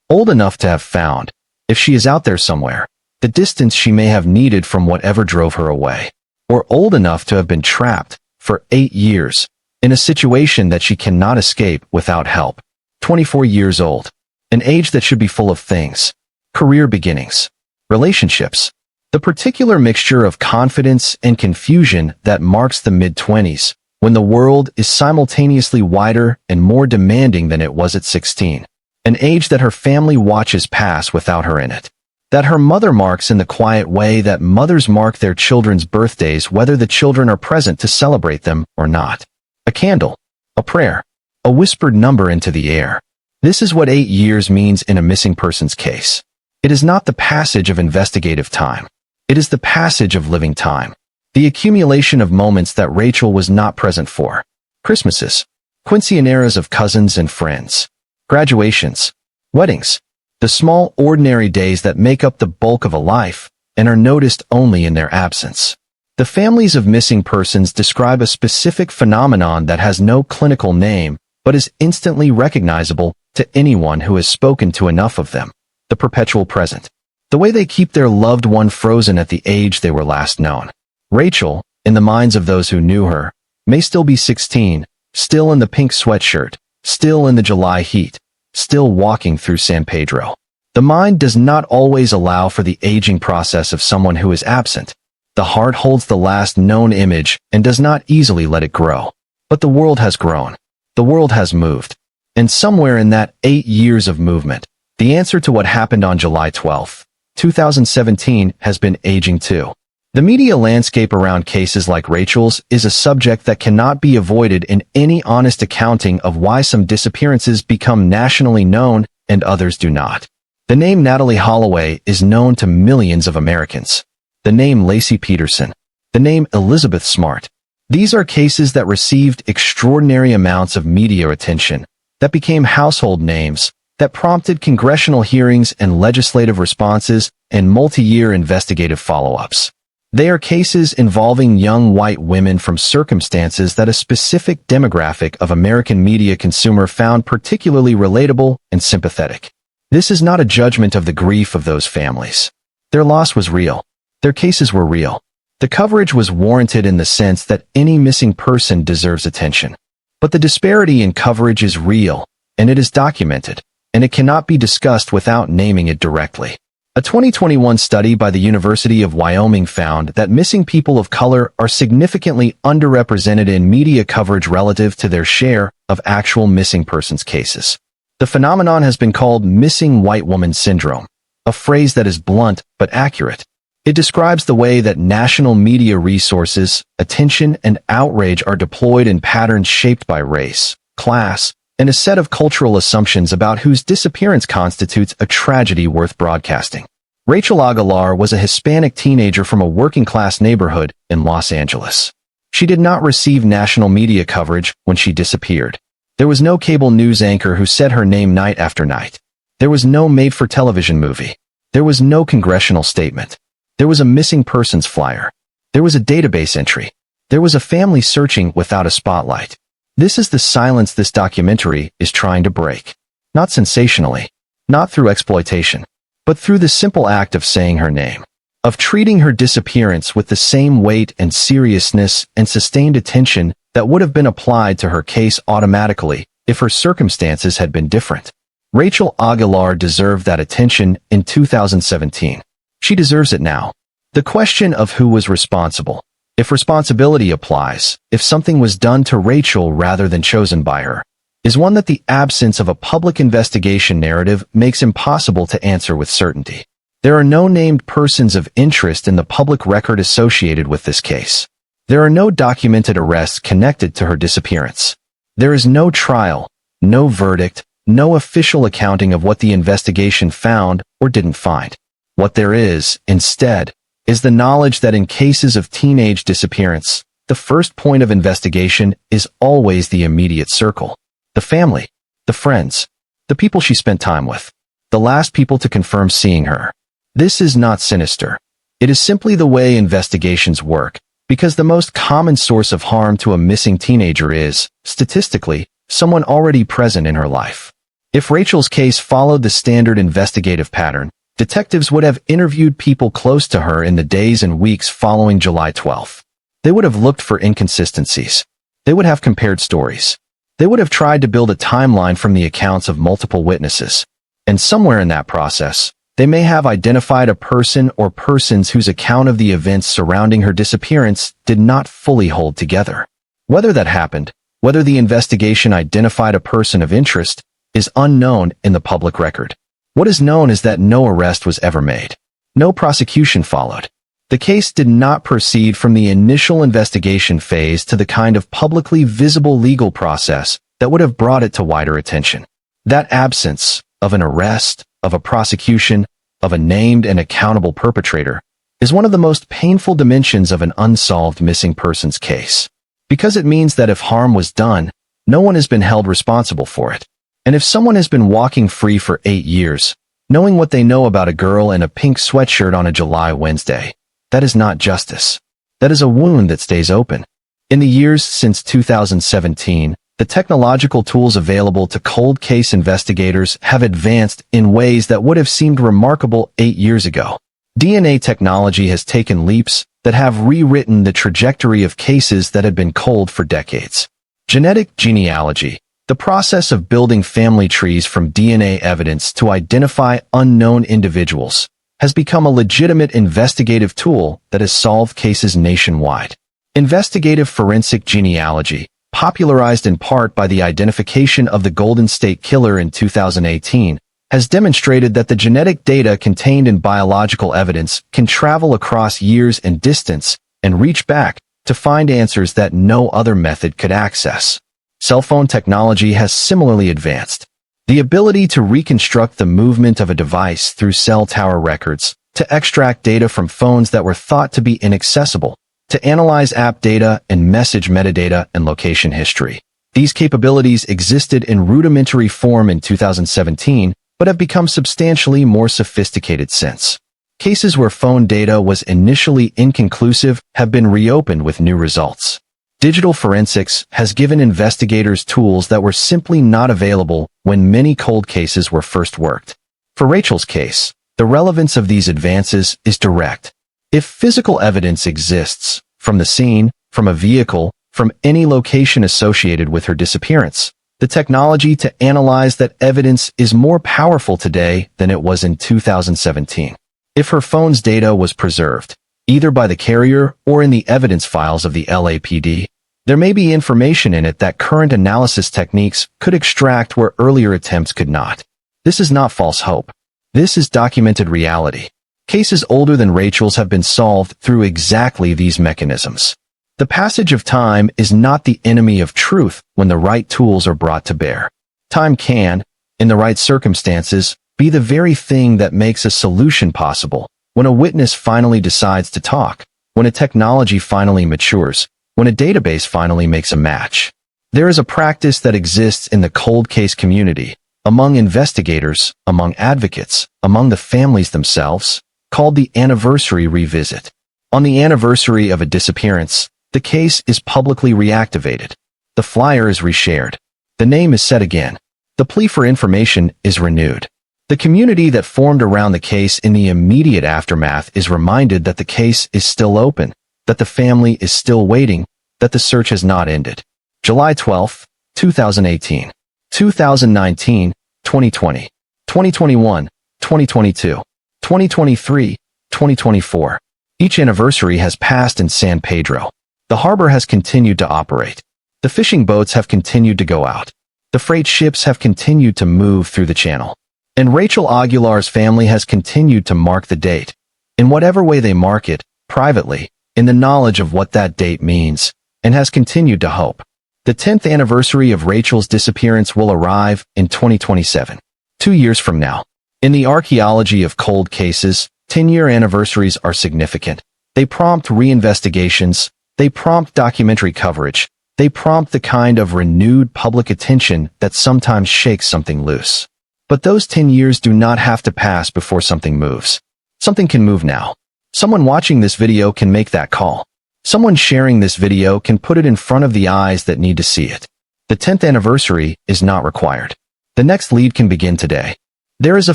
Old enough to have found, if she is out there somewhere, the distance she may have needed from whatever drove her away. Or old enough to have been trapped, for 8 years, in a situation that she cannot escape without help. 24 years old. An age that should be full of things. Career beginnings. Relationships. The particular mixture of confidence and confusion that marks the mid-20s, when the world is simultaneously wider and more demanding than it was at 16. An age that her family watches pass without her in it. That her mother marks in the quiet way that mothers mark their children's birthdays, whether the children are present to celebrate them or not. A candle. A prayer. A whispered number into the air. This is what 8 years means in a missing persons case. It is not the passage of investigative time. It is the passage of living time. The accumulation of moments that Rachel was not present for. Christmases. Quinceañeras of cousins and friends. Graduations. Weddings. The small, ordinary days that make up the bulk of a life and are noticed only in their absence. The families of missing persons describe a specific phenomenon that has no clinical name, but is instantly recognizable to anyone who has spoken to enough of them. The perpetual present. The way they keep their loved one frozen at the age they were last known. Rachel, in the minds of those who knew her, may still be 16, still in the pink sweatshirt, still in the July heat, still walking through San Pedro. The mind does not always allow for the aging process of someone who is absent. The heart holds the last known image and does not easily let it grow. But the world has grown. The world has moved. And somewhere in that 8 years of movement, the answer to what happened on July 12, 2017 has been aging too. The media landscape around cases like Rachel's is a subject that cannot be avoided in any honest accounting of why some disappearances become nationally known and others do not. The name Natalee Holloway is known to millions of Americans. The name Laci Peterson. The name Elizabeth Smart. These are cases that received extraordinary amounts of media attention, that became household names, that prompted congressional hearings and legislative responses and multi-year investigative follow-ups. They are cases involving young white women from circumstances that a specific demographic of American media consumer found particularly relatable and sympathetic. This is not a judgment of the grief of those families. Their loss was real. Their cases were real. The coverage was warranted in the sense that any missing person deserves attention. But the disparity in coverage is real, and it is documented, and it cannot be discussed without naming it directly. A 2021 study by the University of Wyoming found that missing people of color are significantly underrepresented in media coverage relative to their share of actual missing persons cases. The phenomenon has been called missing white woman syndrome, a phrase that is blunt but accurate. It describes the way that national media resources, attention, and outrage are deployed in patterns shaped by race, class, and a set of cultural assumptions about whose disappearance constitutes a tragedy worth broadcasting. Rachel Aguilar was a Hispanic teenager from a working-class neighborhood in Los Angeles. She did not receive national media coverage when she disappeared. There was no cable news anchor who said her name night after night. There was no made-for-television movie. There was no congressional statement. There was a missing persons flyer. There was a database entry. There was a family searching without a spotlight. This is the silence this documentary is trying to break. Not sensationally, not through exploitation, but through the simple act of saying her name, of treating her disappearance with the same weight and seriousness and sustained attention that would have been applied to her case automatically if her circumstances had been different. Rachel Aguilar deserved that attention in 2017. She deserves it now. The question of who was responsible, if responsibility applies, if something was done to Rachel rather than chosen by her, is one that the absence of a public investigation narrative makes impossible to answer with certainty. There are no named persons of interest in the public record associated with this case. There are no documented arrests connected to her disappearance. There is no trial, no verdict, no official accounting of what the investigation found or didn't find. What there is, instead, is the knowledge that in cases of teenage disappearance, the first point of investigation is always the immediate circle. The family, the friends, the people she spent time with, the last people to confirm seeing her. This is not sinister. It is simply the way investigations work, because the most common source of harm to a missing teenager is, statistically, someone already present in her life. If Rachel's case followed the standard investigative pattern, detectives would have interviewed people close to her in the days and weeks following July 12. They would have looked for inconsistencies. They would have compared stories. They would have tried to build a timeline from the accounts of multiple witnesses. And somewhere in that process, they may have identified a person or persons whose account of the events surrounding her disappearance did not fully hold together. Whether that happened, whether the investigation identified a person of interest, is unknown in the public record. What is known is that no arrest was ever made. No prosecution followed. The case did not proceed from the initial investigation phase to the kind of publicly visible legal process that would have brought it to wider attention. That absence of an arrest, of a prosecution, of a named and accountable perpetrator, is one of the most painful dimensions of an unsolved missing persons case. Because it means that if harm was done, no one has been held responsible for it. And if someone has been walking free for 8 years, knowing what they know about a girl in a pink sweatshirt on a July Wednesday, that is not justice. that is a wound that stays open. In the years since 2017, the technological tools available to cold case investigators have advanced in ways that would have seemed remarkable 8 years ago. DNA technology has taken leaps that have rewritten the trajectory of cases that had been cold for decades. Genetic genealogy, the process of building family trees from DNA evidence to identify unknown individuals, has become a legitimate investigative tool that has solved cases nationwide. Investigative forensic genealogy, popularized in part by the identification of the Golden State Killer in 2018, has demonstrated that the genetic data contained in biological evidence can travel across years and distance and reach back to find answers that no other method could access. Cell phone technology has similarly advanced. The ability to reconstruct the movement of a device through cell tower records, to extract data from phones that were thought to be inaccessible, to analyze app data and message metadata and location history. These capabilities existed in rudimentary form in 2017, but have become substantially more sophisticated since. Cases where phone data was initially inconclusive have been reopened with new results. Digital forensics has given investigators tools that were simply not available when many cold cases were first worked. For Rachel's case, the relevance of these advances is direct. If physical evidence exists, from the scene, from a vehicle, from any location associated with her disappearance, the technology to analyze that evidence is more powerful today than it was in 2017. If her phone's data was preserved, either by the carrier or in the evidence files of the LAPD, there may be information in it that current analysis techniques could extract where earlier attempts could not. This is not false hope. This is documented reality. Cases older than Rachel's have been solved through exactly these mechanisms. The passage of time is not the enemy of truth when the right tools are brought to bear. Time can, in the right circumstances, be the very thing that makes a solution possible. When a witness finally decides to talk, when a technology finally matures, when a database finally makes a match. There is a practice that exists in the cold case community, among investigators, among advocates, among the families themselves, called the anniversary revisit. On the anniversary of a disappearance, the case is publicly reactivated. The flyer is reshared. The name is said again. The plea for information is renewed. The community that formed around the case in the immediate aftermath is reminded that the case is still open, that the family is still waiting, that the search has not ended. July 12, 2018, 2019, 2020, 2021, 2022, 2023, 2024. Each anniversary has passed in San Pedro. The harbor has continued to operate. The fishing boats have continued to go out. The freight ships have continued to move through the channel. And Rachel Aguilar's family has continued to mark the date, in whatever way they mark it, privately, in the knowledge of what that date means, and has continued to hope. The 10th anniversary of Rachel's disappearance will arrive in 2027, 2 years from now. In the archaeology of cold cases, 10-year anniversaries are significant. They prompt reinvestigations, they prompt documentary coverage, they prompt the kind of renewed public attention that sometimes shakes something loose. But those 10 years do not have to pass before something moves. Something can move now. Someone watching this video can make that call. Someone sharing this video can put it in front of the eyes that need to see it. The 10th anniversary is not required. The next lead can begin today. There is a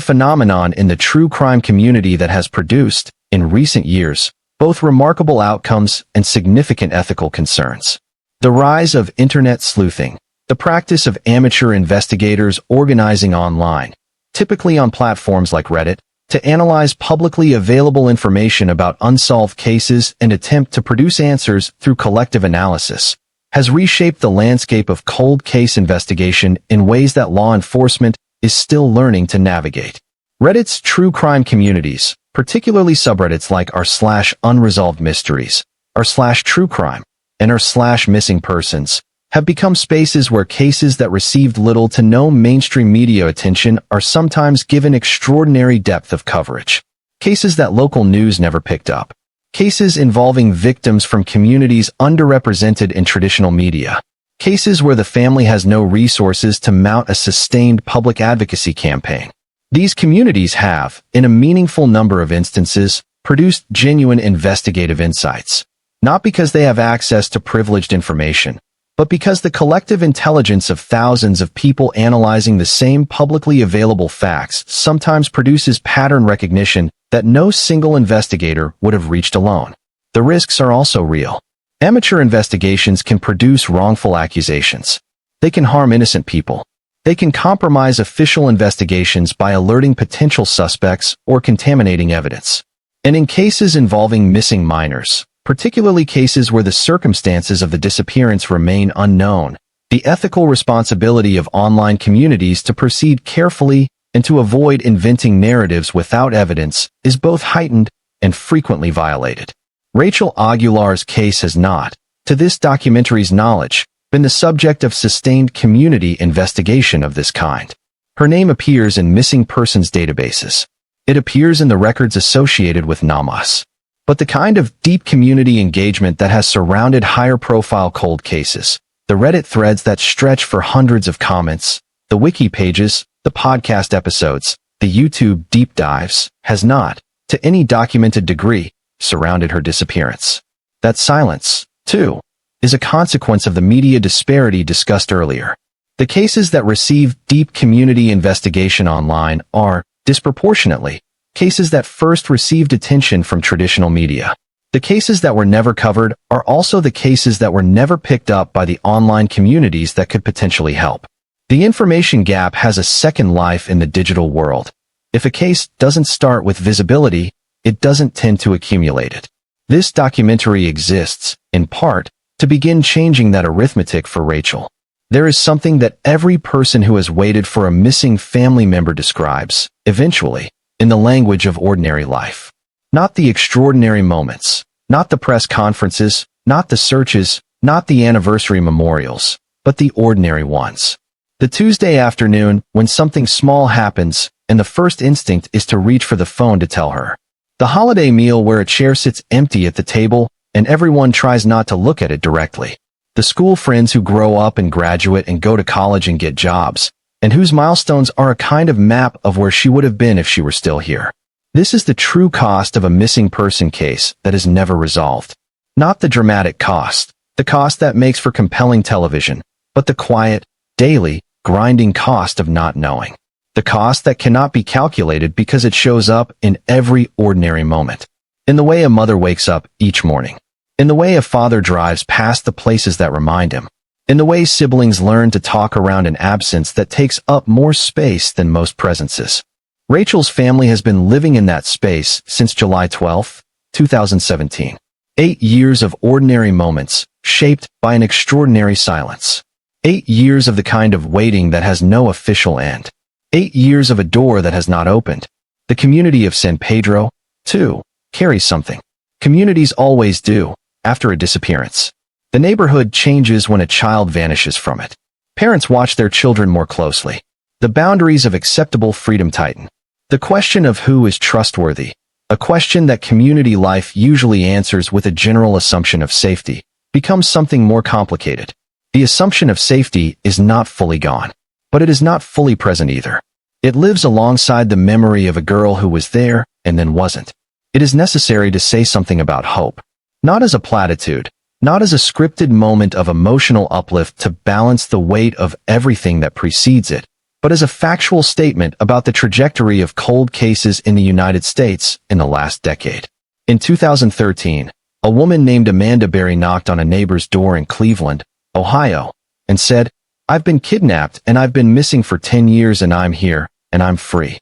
phenomenon in the true crime community that has produced, in recent years, both remarkable outcomes and significant ethical concerns. The rise of internet sleuthing, the practice of amateur investigators organizing online, typically on platforms like Reddit, to analyze publicly available information about unsolved cases and attempt to produce answers through collective analysis, has reshaped the landscape of cold case investigation in ways that law enforcement is still learning to navigate. Reddit's true crime communities, particularly subreddits like r/unresolved mysteries, r/truecrime, and r/missing persons, have become spaces where cases that received little to no mainstream media attention are sometimes given extraordinary depth of coverage. Cases that local news never picked up. Cases involving victims from communities underrepresented in traditional media. Cases where the family has no resources to mount a sustained public advocacy campaign. These communities have, in a meaningful number of instances, produced genuine investigative insights. Not because they have access to privileged information, but because the collective intelligence of thousands of people analyzing the same publicly available facts sometimes produces pattern recognition that no single investigator would have reached alone. The risks are also real. Amateur investigations can produce wrongful accusations. They can harm innocent people. They can compromise official investigations by alerting potential suspects or contaminating evidence. And in cases involving missing minors, particularly cases where the circumstances of the disappearance remain unknown, the ethical responsibility of online communities to proceed carefully and to avoid inventing narratives without evidence is both heightened and frequently violated. Rachel Aguilar's case has not, to this documentary's knowledge, been the subject of sustained community investigation of this kind. Her name appears in missing persons databases. It appears in the records associated with NamUs. But the kind of deep community engagement that has surrounded higher-profile cold cases, the Reddit threads that stretch for hundreds of comments, the wiki pages, the podcast episodes, the YouTube deep dives, has not, to any documented degree, surrounded her disappearance. That silence, too, is a consequence of the media disparity discussed earlier. The cases that receive deep community investigation online are, disproportionately, cases that first received attention from traditional media. The cases that were never covered are also the cases that were never picked up by the online communities that could potentially help. The information gap has a second life in the digital world. If a case doesn't start with visibility, it doesn't tend to accumulate it. This documentary exists, in part, to begin changing that arithmetic for Rachel. There is something that every person who has waited for a missing family member describes, eventually, in the language of ordinary life. Not the extraordinary moments, not the press conferences, not the searches, not the anniversary memorials, but the ordinary ones. The Tuesday afternoon when something small happens and the first instinct is to reach for the phone to tell her. The holiday meal where a chair sits empty at the table and everyone tries not to look at it directly. The school friends who grow up and graduate and go to college and get jobs, and whose milestones are a kind of map of where she would have been if she were still here. This is the true cost of a missing person case that is never resolved. Not the dramatic cost, the cost that makes for compelling television, but the quiet, daily, grinding cost of not knowing. The cost that cannot be calculated because it shows up in every ordinary moment. In the way a mother wakes up each morning. In the way a father drives past the places that remind him. In the way siblings learn to talk around an absence that takes up more space than most presences. Rachel's family has been living in that space since July 12, 2017. 8 years of ordinary moments, shaped by an extraordinary silence. 8 years of the kind of waiting that has no official end. 8 years of a door that has not opened. The community of San Pedro, too, carries something. Communities always do, after a disappearance. The neighborhood changes when a child vanishes from it. Parents watch their children more closely. The boundaries of acceptable freedom tighten. The question of who is trustworthy, a question that community life usually answers with a general assumption of safety, becomes something more complicated. The assumption of safety is not fully gone, but it is not fully present either. It lives alongside the memory of a girl who was there and then wasn't. It is necessary to say something about hope, not as a platitude, not as a scripted moment of emotional uplift to balance the weight of everything that precedes it, but as a factual statement about the trajectory of cold cases in the United States in the last decade. In 2013, a woman named Amanda Berry knocked on a neighbor's door in Cleveland, Ohio, and said, "I've been kidnapped and I've been missing for 10 years and I'm here, and I'm free."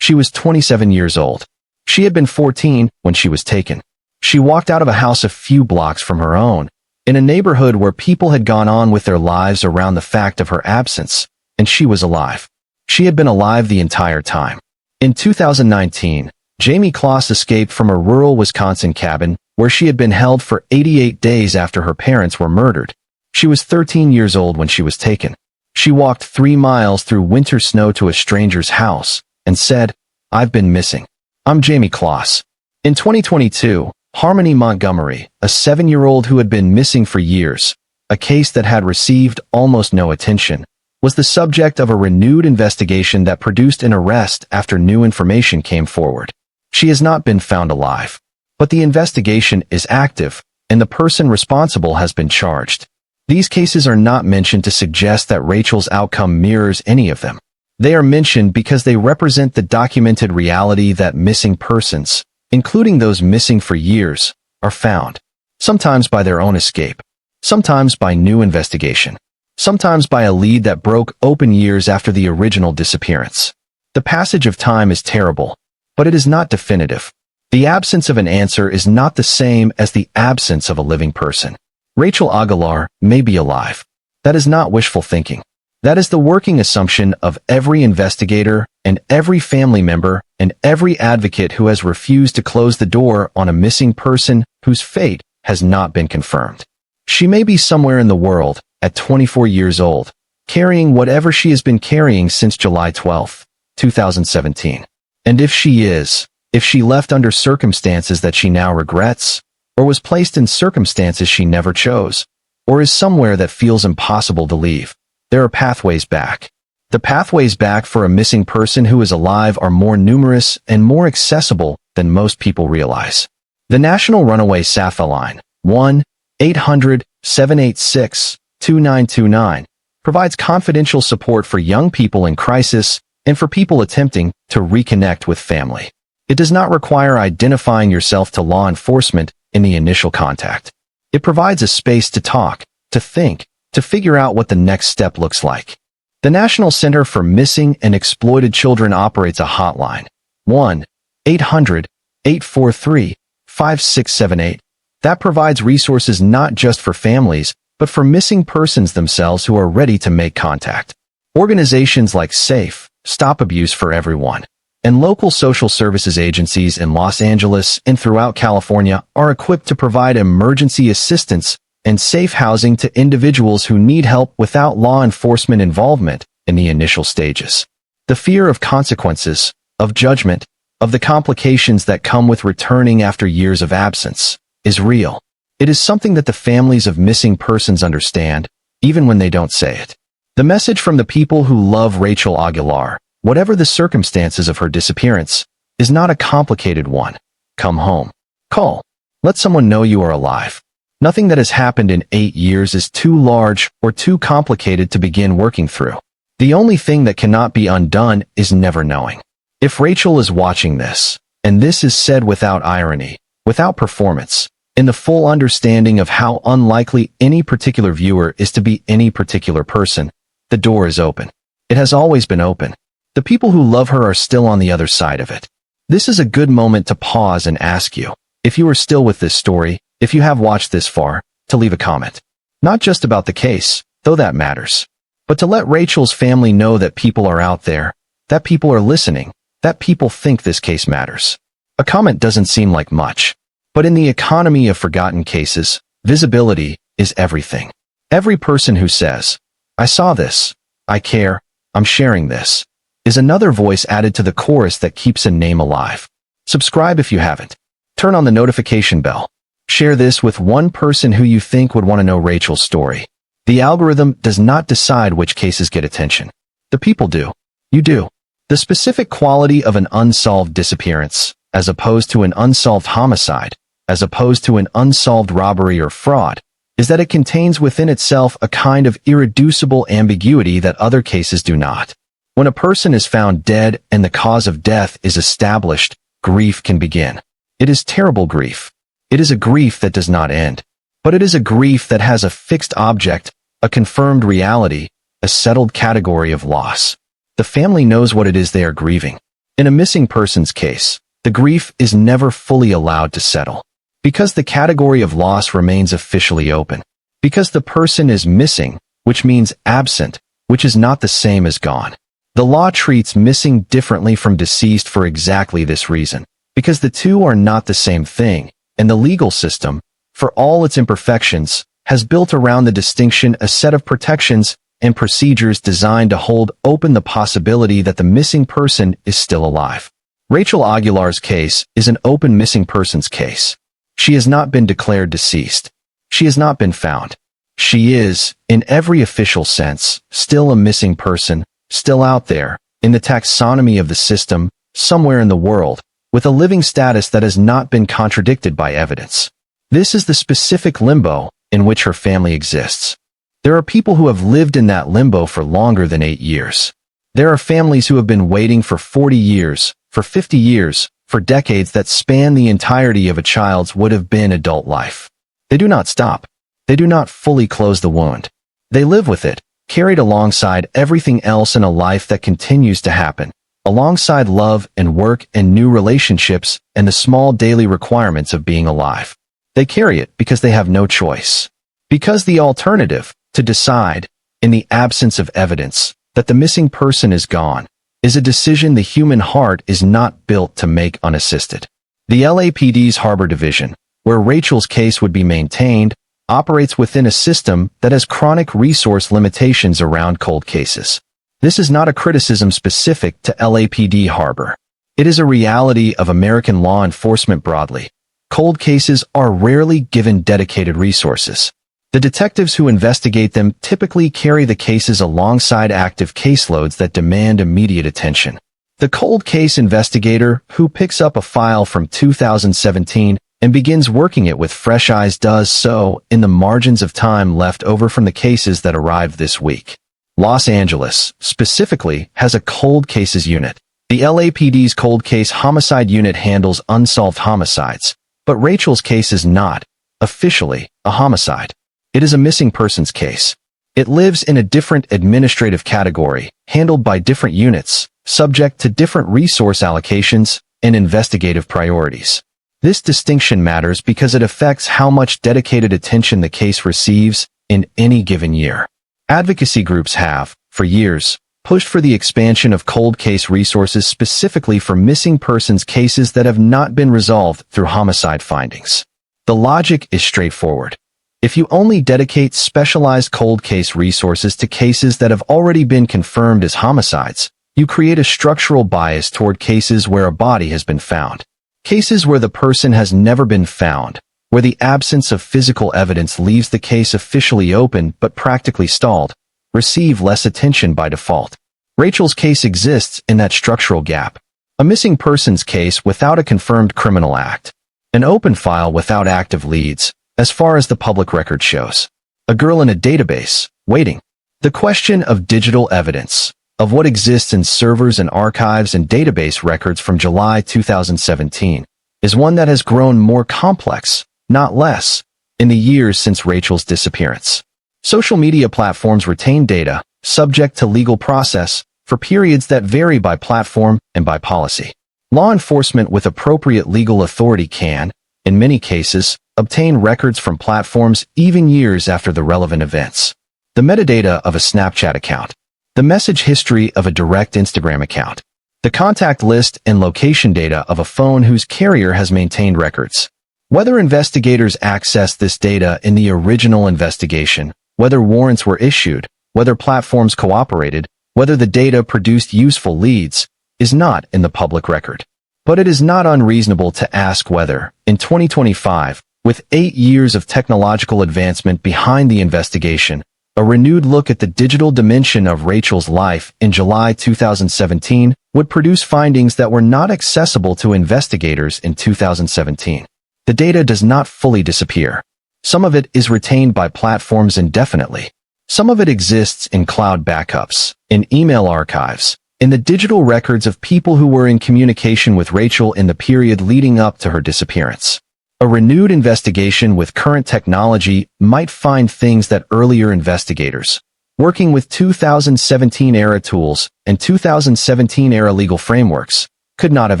She was 27 years old. She had been 14 when she was taken. She walked out of a house a few blocks from her own, in a neighborhood where people had gone on with their lives around the fact of her absence, and she was alive. She had been alive the entire time. In 2019, Jamie Kloss escaped from a rural Wisconsin cabin where she had been held for 88 days after her parents were murdered. She was 13 years old when she was taken. She walked 3 miles through winter snow to a stranger's house and said, "I've been missing. I'm Jamie Kloss." In 2022, Harmony Montgomery, a 7-year-old who had been missing for years, a case that had received almost no attention, was the subject of a renewed investigation that produced an arrest after new information came forward. She has not been found alive. But the investigation is active, and the person responsible has been charged. These cases are not mentioned to suggest that Rachel's outcome mirrors any of them. They are mentioned because they represent the documented reality that missing persons, including those missing for years, are found. Sometimes by their own escape. Sometimes by new investigation. Sometimes by a lead that broke open years after the original disappearance. The passage of time is terrible, but it is not definitive. The absence of an answer is not the same as the absence of a living person. Rachel Aguilar may be alive. That is not wishful thinking. That is the working assumption of every investigator and every family member and every advocate who has refused to close the door on a missing person whose fate has not been confirmed. She may be somewhere in the world, at 24 years old, carrying whatever she has been carrying since July 12, 2017. And if she left under circumstances that she now regrets, or was placed in circumstances she never chose, or is somewhere that feels impossible to leave, there are pathways back. The pathways back for a missing person who is alive are more numerous and more accessible than most people realize. The National Runaway SAFA line, 1-800-786-2929, provides confidential support for young people in crisis and for people attempting to reconnect with family. It does not require identifying yourself to law enforcement in the initial contact. It provides a space to talk, to think, to figure out what the next step looks like. The National Center for Missing and Exploited Children operates a hotline, 1-800-843-5678, that provides resources not just for families, but for missing persons themselves who are ready to make contact. Organizations like SAFE, Stop Abuse for Everyone, and local social services agencies in Los Angeles and throughout California are equipped to provide emergency assistance and safe housing to individuals who need help without law enforcement involvement in the initial stages. The fear of consequences, of judgment, of the complications that come with returning after years of absence, is real. It is something that the families of missing persons understand, even when they don't say it. The message from the people who love Rachel Aguilar, whatever the circumstances of her disappearance, is not a complicated one. Come home. Call. Let someone know you are alive. Nothing that has happened in 8 years is too large or too complicated to begin working through. The only thing that cannot be undone is never knowing. If Rachel is watching this, and this is said without irony, without performance, in the full understanding of how unlikely any particular viewer is to be any particular person, the door is open. It has always been open. The people who love her are still on the other side of it. This is a good moment to pause and ask you, if you are still with this story, if you have watched this far, to leave a comment. Not just about the case, though that matters, but to let Rachel's family know that people are out there, that people are listening, that people think this case matters. A comment doesn't seem like much, but in the economy of forgotten cases, visibility is everything. Every person who says, "I saw this, I care, I'm sharing this," is another voice added to the chorus that keeps a name alive. Subscribe if you haven't. Turn on the notification bell. Share this with one person who you think would want to know Rachel's story. The algorithm does not decide which cases get attention. The people do. You do. The specific quality of an unsolved disappearance, as opposed to an unsolved homicide, as opposed to an unsolved robbery or fraud, is that it contains within itself a kind of irreducible ambiguity that other cases do not. When a person is found dead and the cause of death is established, grief can begin. It is terrible grief. It is a grief that does not end, but it is a grief that has a fixed object, a confirmed reality, a settled category of loss. The family knows what it is they are grieving. In a missing person's case, the grief is never fully allowed to settle, because the category of loss remains officially open, because the person is missing, which means absent, which is not the same as gone. The law treats missing differently from deceased for exactly this reason, because the two are not the same thing. And the legal system, for all its imperfections, has built around the distinction a set of protections and procedures designed to hold open the possibility that the missing person is still alive. Rachel Aguilar's case is an open missing persons case. She has not been declared deceased. She has not been found. She is, in every official sense, still a missing person, still out there, in the taxonomy of the system, somewhere in the world, with a living status that has not been contradicted by evidence. This is the specific limbo in which her family exists. There are people who have lived in that limbo for longer than 8 years. There are families who have been waiting for 40 years, for 50 years, for decades that span the entirety of a child's would-have-been adult life. They do not stop. They do not fully close the wound. They live with it, carried alongside everything else in a life that continues to happen, alongside love and work and new relationships and the small daily requirements of being alive. They carry it because they have no choice. Because the alternative, to decide, in the absence of evidence, that the missing person is gone, is a decision the human heart is not built to make unassisted. The LAPD's Harbor Division, where Rachel's case would be maintained, operates within a system that has chronic resource limitations around cold cases. This is not a criticism specific to LAPD Harbor. It is a reality of American law enforcement broadly. Cold cases are rarely given dedicated resources. The detectives who investigate them typically carry the cases alongside active caseloads that demand immediate attention. The cold case investigator who picks up a file from 2017 and begins working it with fresh eyes does so in the margins of time left over from the cases that arrived this week. Los Angeles, specifically, has a cold cases unit. The LAPD's cold case homicide unit handles unsolved homicides, but Rachel's case is not, officially, a homicide. It is a missing persons case. It lives in a different administrative category, handled by different units, subject to different resource allocations and investigative priorities. This distinction matters because it affects how much dedicated attention the case receives in any given year. Advocacy groups have, for years, pushed for the expansion of cold case resources specifically for missing persons cases that have not been resolved through homicide findings. The logic is straightforward. If you only dedicate specialized cold case resources to cases that have already been confirmed as homicides, you create a structural bias toward cases where a body has been found. Cases where the person has never been found, where the absence of physical evidence leaves the case officially open but practically stalled, receive less attention by default. Rachel's case exists in that structural gap. A missing persons case without a confirmed criminal act. An open file without active leads, as far as the public record shows. A girl in a database, waiting. The question of digital evidence, of what exists in servers and archives and database records from July 2017, is one that has grown more complex, not less, in the years since Rachel's disappearance. Social media platforms retain data, subject to legal process, for periods that vary by platform and by policy. Law enforcement with appropriate legal authority can, in many cases, obtain records from platforms even years after the relevant events. The metadata of a Snapchat account. The message history of a direct Instagram account. The contact list and location data of a phone whose carrier has maintained records. Whether investigators accessed this data in the original investigation, whether warrants were issued, whether platforms cooperated, whether the data produced useful leads, is not in the public record. But it is not unreasonable to ask whether, in 2025, with 8 years of technological advancement behind the investigation, a renewed look at the digital dimension of Rachel's life in July 2017 would produce findings that were not accessible to investigators in 2017. The data does not fully disappear. Some of it is retained by platforms indefinitely. Some of it exists in cloud backups, in email archives, in the digital records of people who were in communication with Rachel in the period leading up to her disappearance. A renewed investigation with current technology might find things that earlier investigators, working with 2017-era tools and 2017-era legal frameworks, could not have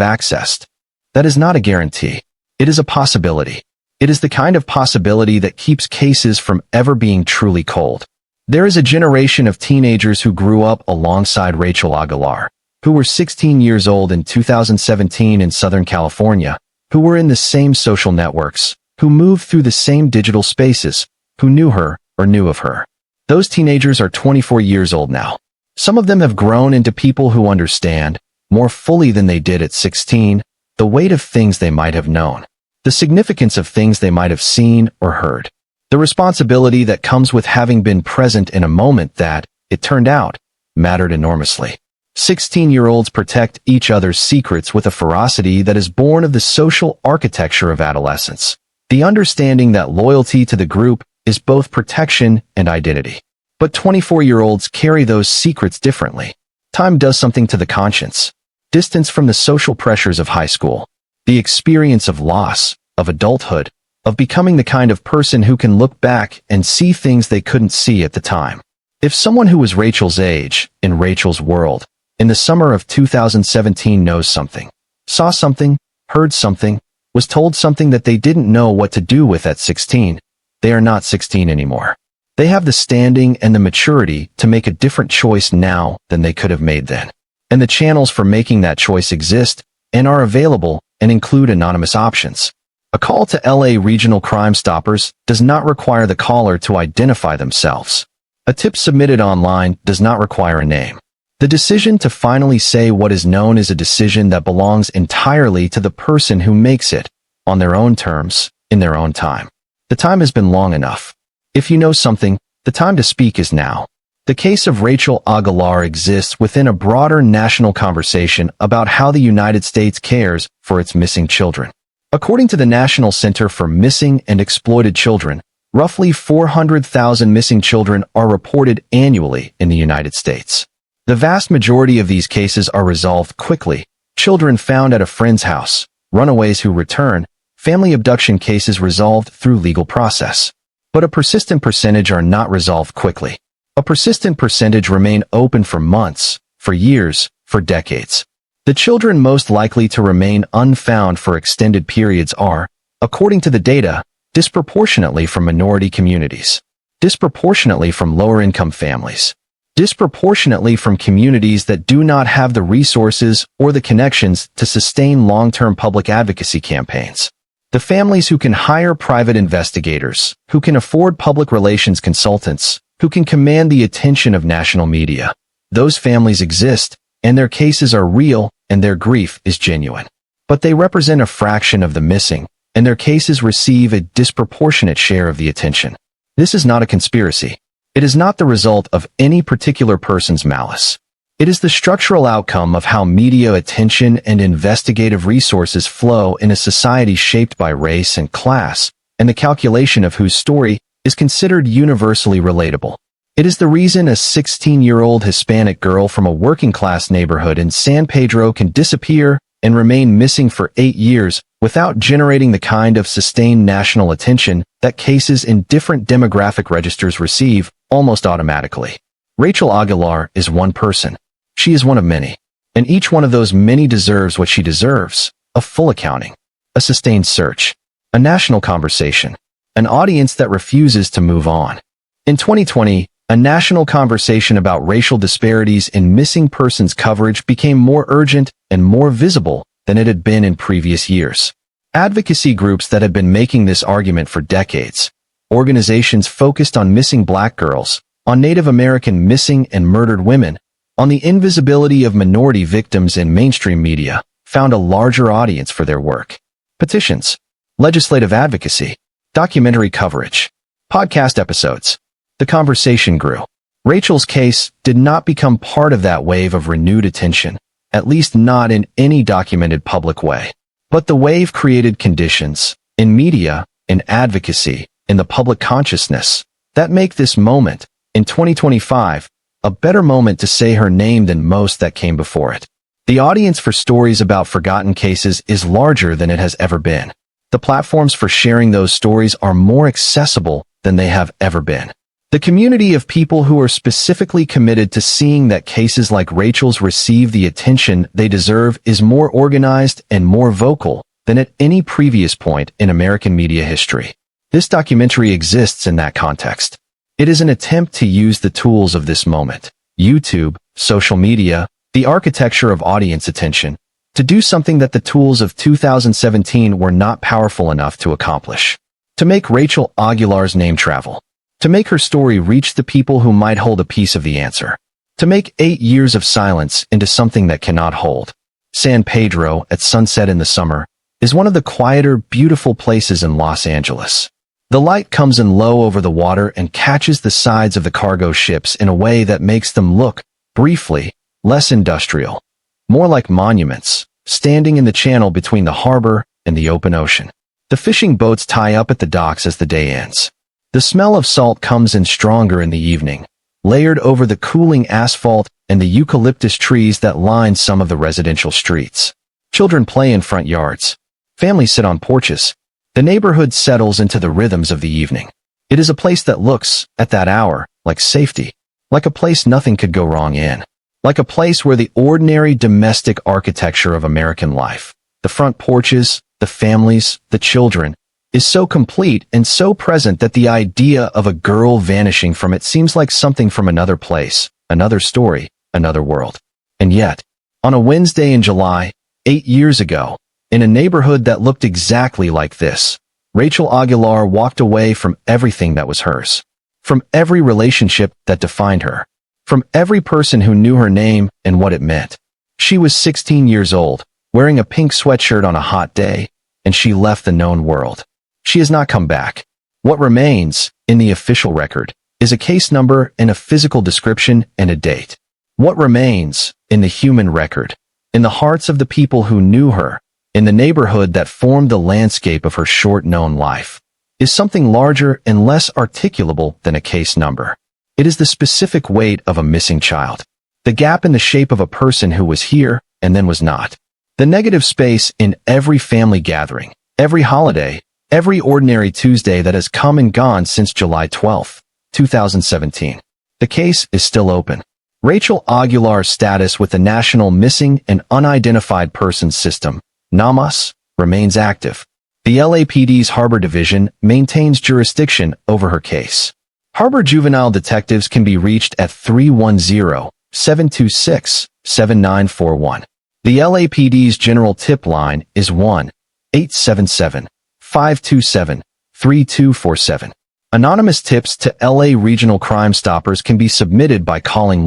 accessed. That is not a guarantee. It is a possibility. It is the kind of possibility that keeps cases from ever being truly cold. There is a generation of teenagers who grew up alongside Rachel Aguilar, who were 16 years old in 2017 in Southern California, who were in the same social networks, who moved through the same digital spaces, who knew her or knew of her. Those teenagers are 24 years old now. Some of them have grown into people who understand, more fully than they did at 16, the weight of things they might have known, the significance of things they might have seen or heard, the responsibility that comes with having been present in a moment that, it turned out, mattered enormously. 16-year-olds protect each other's secrets with a ferocity that is born of the social architecture of adolescence. The understanding that loyalty to the group is both protection and identity. But 24-year-olds carry those secrets differently. Time does something to the conscience. Distance from the social pressures of high school. The experience of loss, of adulthood, of becoming the kind of person who can look back and see things they couldn't see at the time. If someone who was Rachel's age, in Rachel's world, in the summer of 2017 knows something, saw something, heard something, was told something that they didn't know what to do with at 16, they are not 16 anymore. They have the standing and the maturity to make a different choice now than they could have made then. And the channels for making that choice exist and are available and include anonymous options. A call to LA Regional Crime Stoppers does not require the caller to identify themselves. A tip submitted online does not require a name. The decision to finally say what is known is a decision that belongs entirely to the person who makes it, on their own terms, in their own time. The time has been long enough. If you know something, the time to speak is now. The case of Rachel Aguilar exists within a broader national conversation about how the United States cares for its missing children. According to the National Center for Missing and Exploited Children, roughly 400,000 missing children are reported annually in the United States. The vast majority of these cases are resolved quickly. Children found at a friend's house, runaways who return, family abduction cases resolved through legal process. But a persistent percentage are not resolved quickly. A persistent percentage remain open for months, for years, for decades. The children most likely to remain unfound for extended periods are, according to the data, disproportionately from minority communities, disproportionately from lower-income families, disproportionately from communities that do not have the resources or the connections to sustain long-term public advocacy campaigns. The families who can hire private investigators, who can afford public relations consultants, who can command the attention of national media. Those families exist, and their cases are real, and their grief is genuine. But they represent a fraction of the missing, and their cases receive a disproportionate share of the attention. This is not a conspiracy. It is not the result of any particular person's malice. It is the structural outcome of how media attention and investigative resources flow in a society shaped by race and class, and the calculation of whose story is considered universally relatable. It is the reason a 16-year-old Hispanic girl from a working-class neighborhood in San Pedro can disappear and remain missing for 8 years without generating the kind of sustained national attention that cases in different demographic registers receive almost automatically. Rachel Aguilar is one person. She is one of many. And each one of those many deserves what she deserves: a full accounting, a sustained search, a national conversation, an audience that refuses to move on. In 2020, a national conversation about racial disparities in missing persons coverage became more urgent and more visible than it had been in previous years. Advocacy groups that had been making this argument for decades, organizations focused on missing Black girls, on Native American missing and murdered women, on the invisibility of minority victims in mainstream media, found a larger audience for their work. Petitions, legislative advocacy, documentary coverage, podcast episodes. The conversation grew. Rachel's case did not become part of that wave of renewed attention, at least not in any documented public way. But the wave created conditions, in media, in advocacy, in the public consciousness, that make this moment, in 2025, a better moment to say her name than most that came before it. The audience for stories about forgotten cases is larger than it has ever been. The platforms for sharing those stories are more accessible than they have ever been. The community of people who are specifically committed to seeing that cases like Rachel's receive the attention they deserve is more organized and more vocal than at any previous point in American media history. This documentary exists in that context. It is an attempt to use the tools of this moment, YouTube, social media, the architecture of audience attention, to do something that the tools of 2017 were not powerful enough to accomplish. To make Rachel Aguilar's name travel. To make her story reach the people who might hold a piece of the answer. To make 8 years of silence into something that cannot hold. San Pedro, at sunset in the summer, is one of the quieter, beautiful places in Los Angeles. The light comes in low over the water and catches the sides of the cargo ships in a way that makes them look, briefly, less industrial, more like monuments, standing in the channel between the harbor and the open ocean. The fishing boats tie up at the docks as the day ends. The smell of salt comes in stronger in the evening, layered over the cooling asphalt and the eucalyptus trees that line some of the residential streets. Children play in front yards. Families sit on porches. The neighborhood settles into the rhythms of the evening. It is a place that looks, at that hour, like safety. Like a place nothing could go wrong in. Like a place where the ordinary domestic architecture of American life, the front porches, the families, the children, is so complete and so present that the idea of a girl vanishing from it seems like something from another place, another story, another world. And yet, on a Wednesday in July, 8 years ago, in a neighborhood that looked exactly like this, Rachel Aguilar walked away from everything that was hers. From every relationship that defined her. From every person who knew her name and what it meant. She was 16 years old, wearing a pink sweatshirt on a hot day, and she left the known world. She has not come back. What remains, in the official record, is a case number and a physical description and a date. What remains, in the human record, in the hearts of the people who knew her, in the neighborhood that formed the landscape of her short-known life, is something larger and less articulable than a case number. It is the specific weight of a missing child. The gap in the shape of a person who was here and then was not. The negative space in every family gathering, every holiday, every ordinary Tuesday that has come and gone since July 12, 2017. The case is still open. Rachel Aguilar's status with the National Missing and Unidentified Persons System, NamUs, remains active. The LAPD's Harbor Division maintains jurisdiction over her case. Harbor juvenile detectives can be reached at 310-726-7941. The LAPD's general tip line is 1-877-527-3247. Anonymous tips to LA Regional Crime Stoppers can be submitted by calling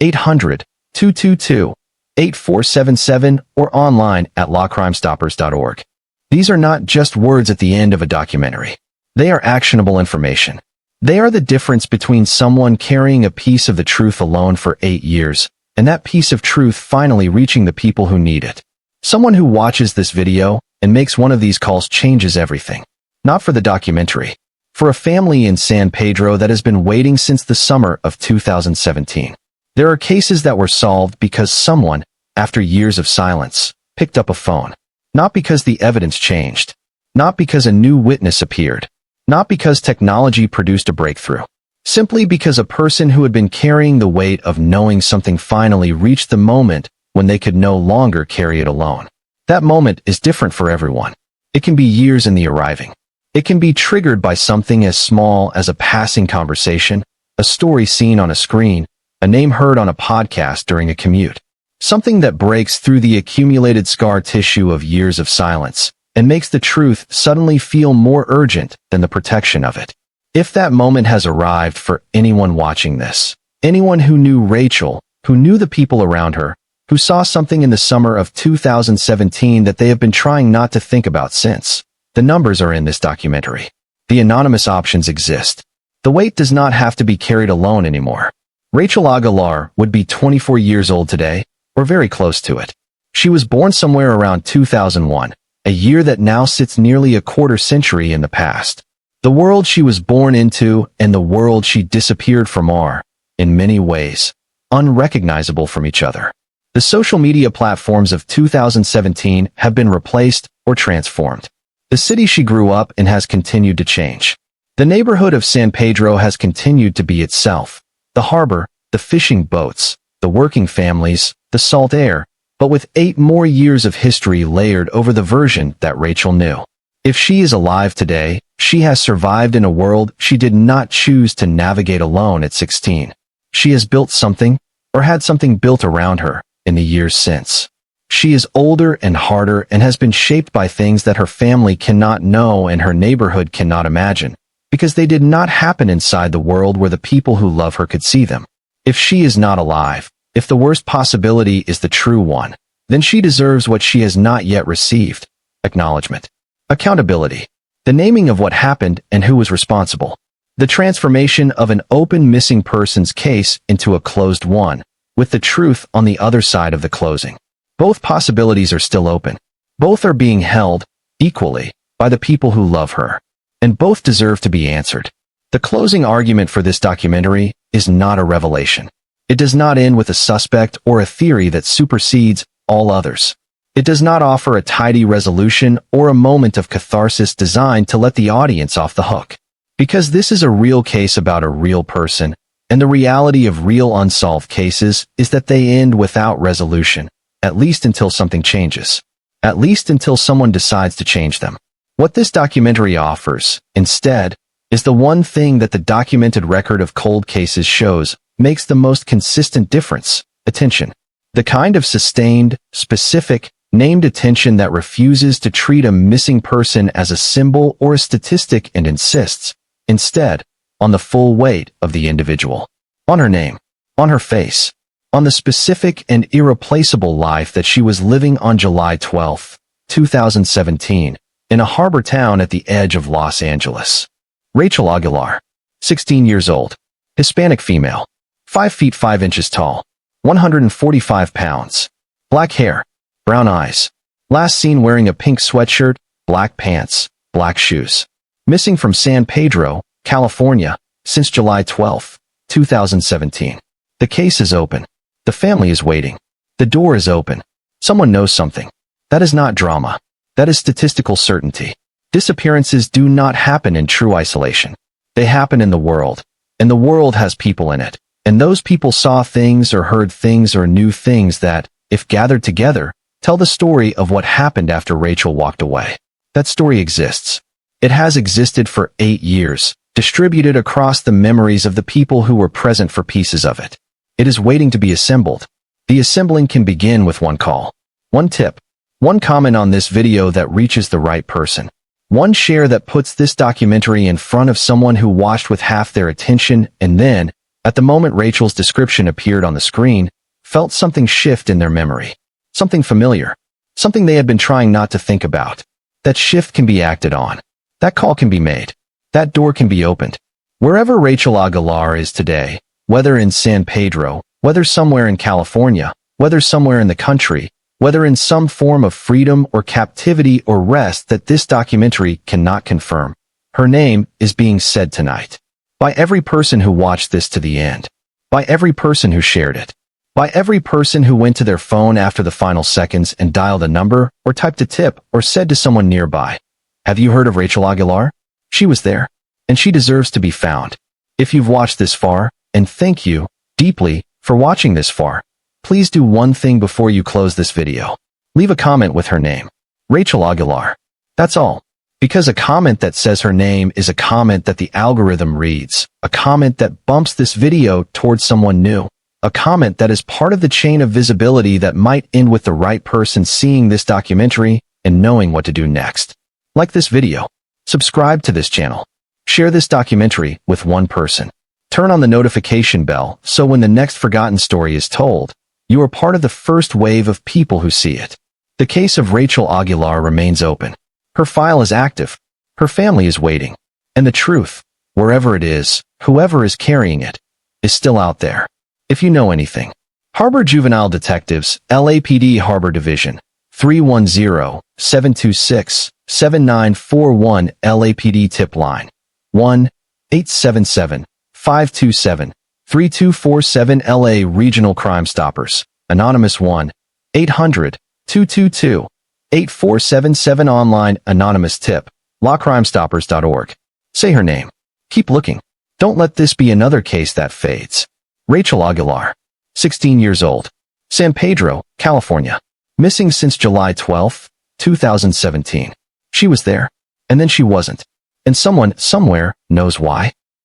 1-800-222-8477 or online at lawcrimestoppers.org. These are not just words at the end of a documentary. They are actionable information. They are the difference between someone carrying a piece of the truth alone for 8 years and that piece of truth finally reaching the people who need it. Someone who watches this video and makes one of these calls changes everything. Not for the documentary. For a family in San Pedro that has been waiting since the summer of 2017. There are cases that were solved because someone, after years of silence, picked up a phone. Not because the evidence changed. Not because a new witness appeared. Not because technology produced a breakthrough. Simply because a person who had been carrying the weight of knowing something finally reached the moment when they could no longer carry it alone. That moment is different for everyone. It can be years in the arriving. It can be triggered by something as small as a passing conversation, a story seen on a screen, a name heard on a podcast during a commute. Something that breaks through the accumulated scar tissue of years of silence and makes the truth suddenly feel more urgent than the protection of it. If that moment has arrived for anyone watching this, anyone who knew Rachel, who knew the people around her, who saw something in the summer of 2017 that they have been trying not to think about since, the numbers are in this documentary. The anonymous options exist. The weight does not have to be carried alone anymore. Rachel Aguilar would be 24 years old today, or very close to it. She was born somewhere around 2001, a year that now sits nearly a quarter century in the past. The world she was born into and the world she disappeared from are, in many ways, unrecognizable from each other. The social media platforms of 2017 have been replaced or transformed. The city she grew up in has continued to change. The neighborhood of San Pedro has continued to be itself. The harbor, the fishing boats, the working families, the salt air, but with 8 more years of history layered over the version that Rachel knew. If she is alive today, she has survived in a world she did not choose to navigate alone at 16. She has built something, or had something built around her, in the years since. She is older and harder and has been shaped by things that her family cannot know and her neighborhood cannot imagine, because they did not happen inside the world where the people who love her could see them. If she is not alive, if the worst possibility is the true one, then she deserves what she has not yet received: acknowledgement. Accountability. The naming of what happened and who was responsible. The transformation of an open missing persons case into a closed one, with the truth on the other side of the closing. Both possibilities are still open. Both are being held, equally, by the people who love her. And both deserve to be answered. The closing argument for this documentary is not a revelation. It does not end with a suspect or a theory that supersedes all others. It does not offer a tidy resolution or a moment of catharsis designed to let the audience off the hook. Because this is a real case about a real person, and the reality of real unsolved cases is that they end without resolution, at least until something changes. At least until someone decides to change them. What this documentary offers, instead, is the one thing that the documented record of cold cases shows makes the most consistent difference: attention. The kind of sustained, specific, named attention that refuses to treat a missing person as a symbol or a statistic and insists, instead, on the full weight of the individual. On her name. On her face. On the specific and irreplaceable life that she was living on July 12, 2017, in a harbor town at the edge of Los Angeles. Rachel Aguilar. 16 years old. Hispanic female. 5 feet 5 inches tall. 145 pounds. Black hair. Brown eyes. Last seen wearing a pink sweatshirt, black pants, black shoes. Missing from San Pedro, California, since July 12, 2017. The case is open. The family is waiting. The door is open. Someone knows something. That is not drama. That is statistical certainty. Disappearances do not happen in true isolation. They happen in the world. And the world has people in it. And those people saw things or heard things or knew things that, if gathered together, tell the story of what happened after Rachel walked away. That story exists. It has existed for 8 years, distributed across the memories of the people who were present for pieces of it. It is waiting to be assembled. The assembling can begin with one call. One tip. One comment on this video that reaches the right person. One share that puts this documentary in front of someone who watched with half their attention and then, at the moment Rachel's description appeared on the screen, felt something shift in their memory. Something familiar. Something they had been trying not to think about. That shift can be acted on. That call can be made. That door can be opened. Wherever Rachel Aguilar is today, whether in San Pedro, whether somewhere in California, whether somewhere in the country, whether in some form of freedom or captivity or rest that this documentary cannot confirm, her name is being said tonight. By every person who watched this to the end. By every person who shared it. By every person who went to their phone after the final seconds and dialed a number, or typed a tip, or said to someone nearby, "Have you heard of Rachel Aguilar? She was there, and she deserves to be found." If you've watched this far, and thank you, deeply, for watching this far, please do one thing before you close this video. Leave a comment with her name. Rachel Aguilar. That's all. Because a comment that says her name is a comment that the algorithm reads, a comment that bumps this video towards someone new. A comment that is part of the chain of visibility that might end with the right person seeing this documentary and knowing what to do next. Like this video. Subscribe to this channel. Share this documentary with one person. Turn on the notification bell so when the next forgotten story is told, you are part of the first wave of people who see it. The case of Rachel Aguilar remains open. Her file is active. Her family is waiting. And the truth, wherever it is, whoever is carrying it, is still out there. If you know anything. Harbor Juvenile Detectives, LAPD Harbor Division, 310-726-7941 LAPD Tip Line, 1-877-527-3247 LA Regional Crime Stoppers, Anonymous 1-800-222-8477 Online Anonymous Tip, lawcrimestoppers.org. Say her name. Keep looking. Don't let this be another case that fades. Rachel Aguilar. 16 years old. San Pedro, California. Missing since July 12, 2017. She was there. And then she wasn't. And someone, somewhere, knows why.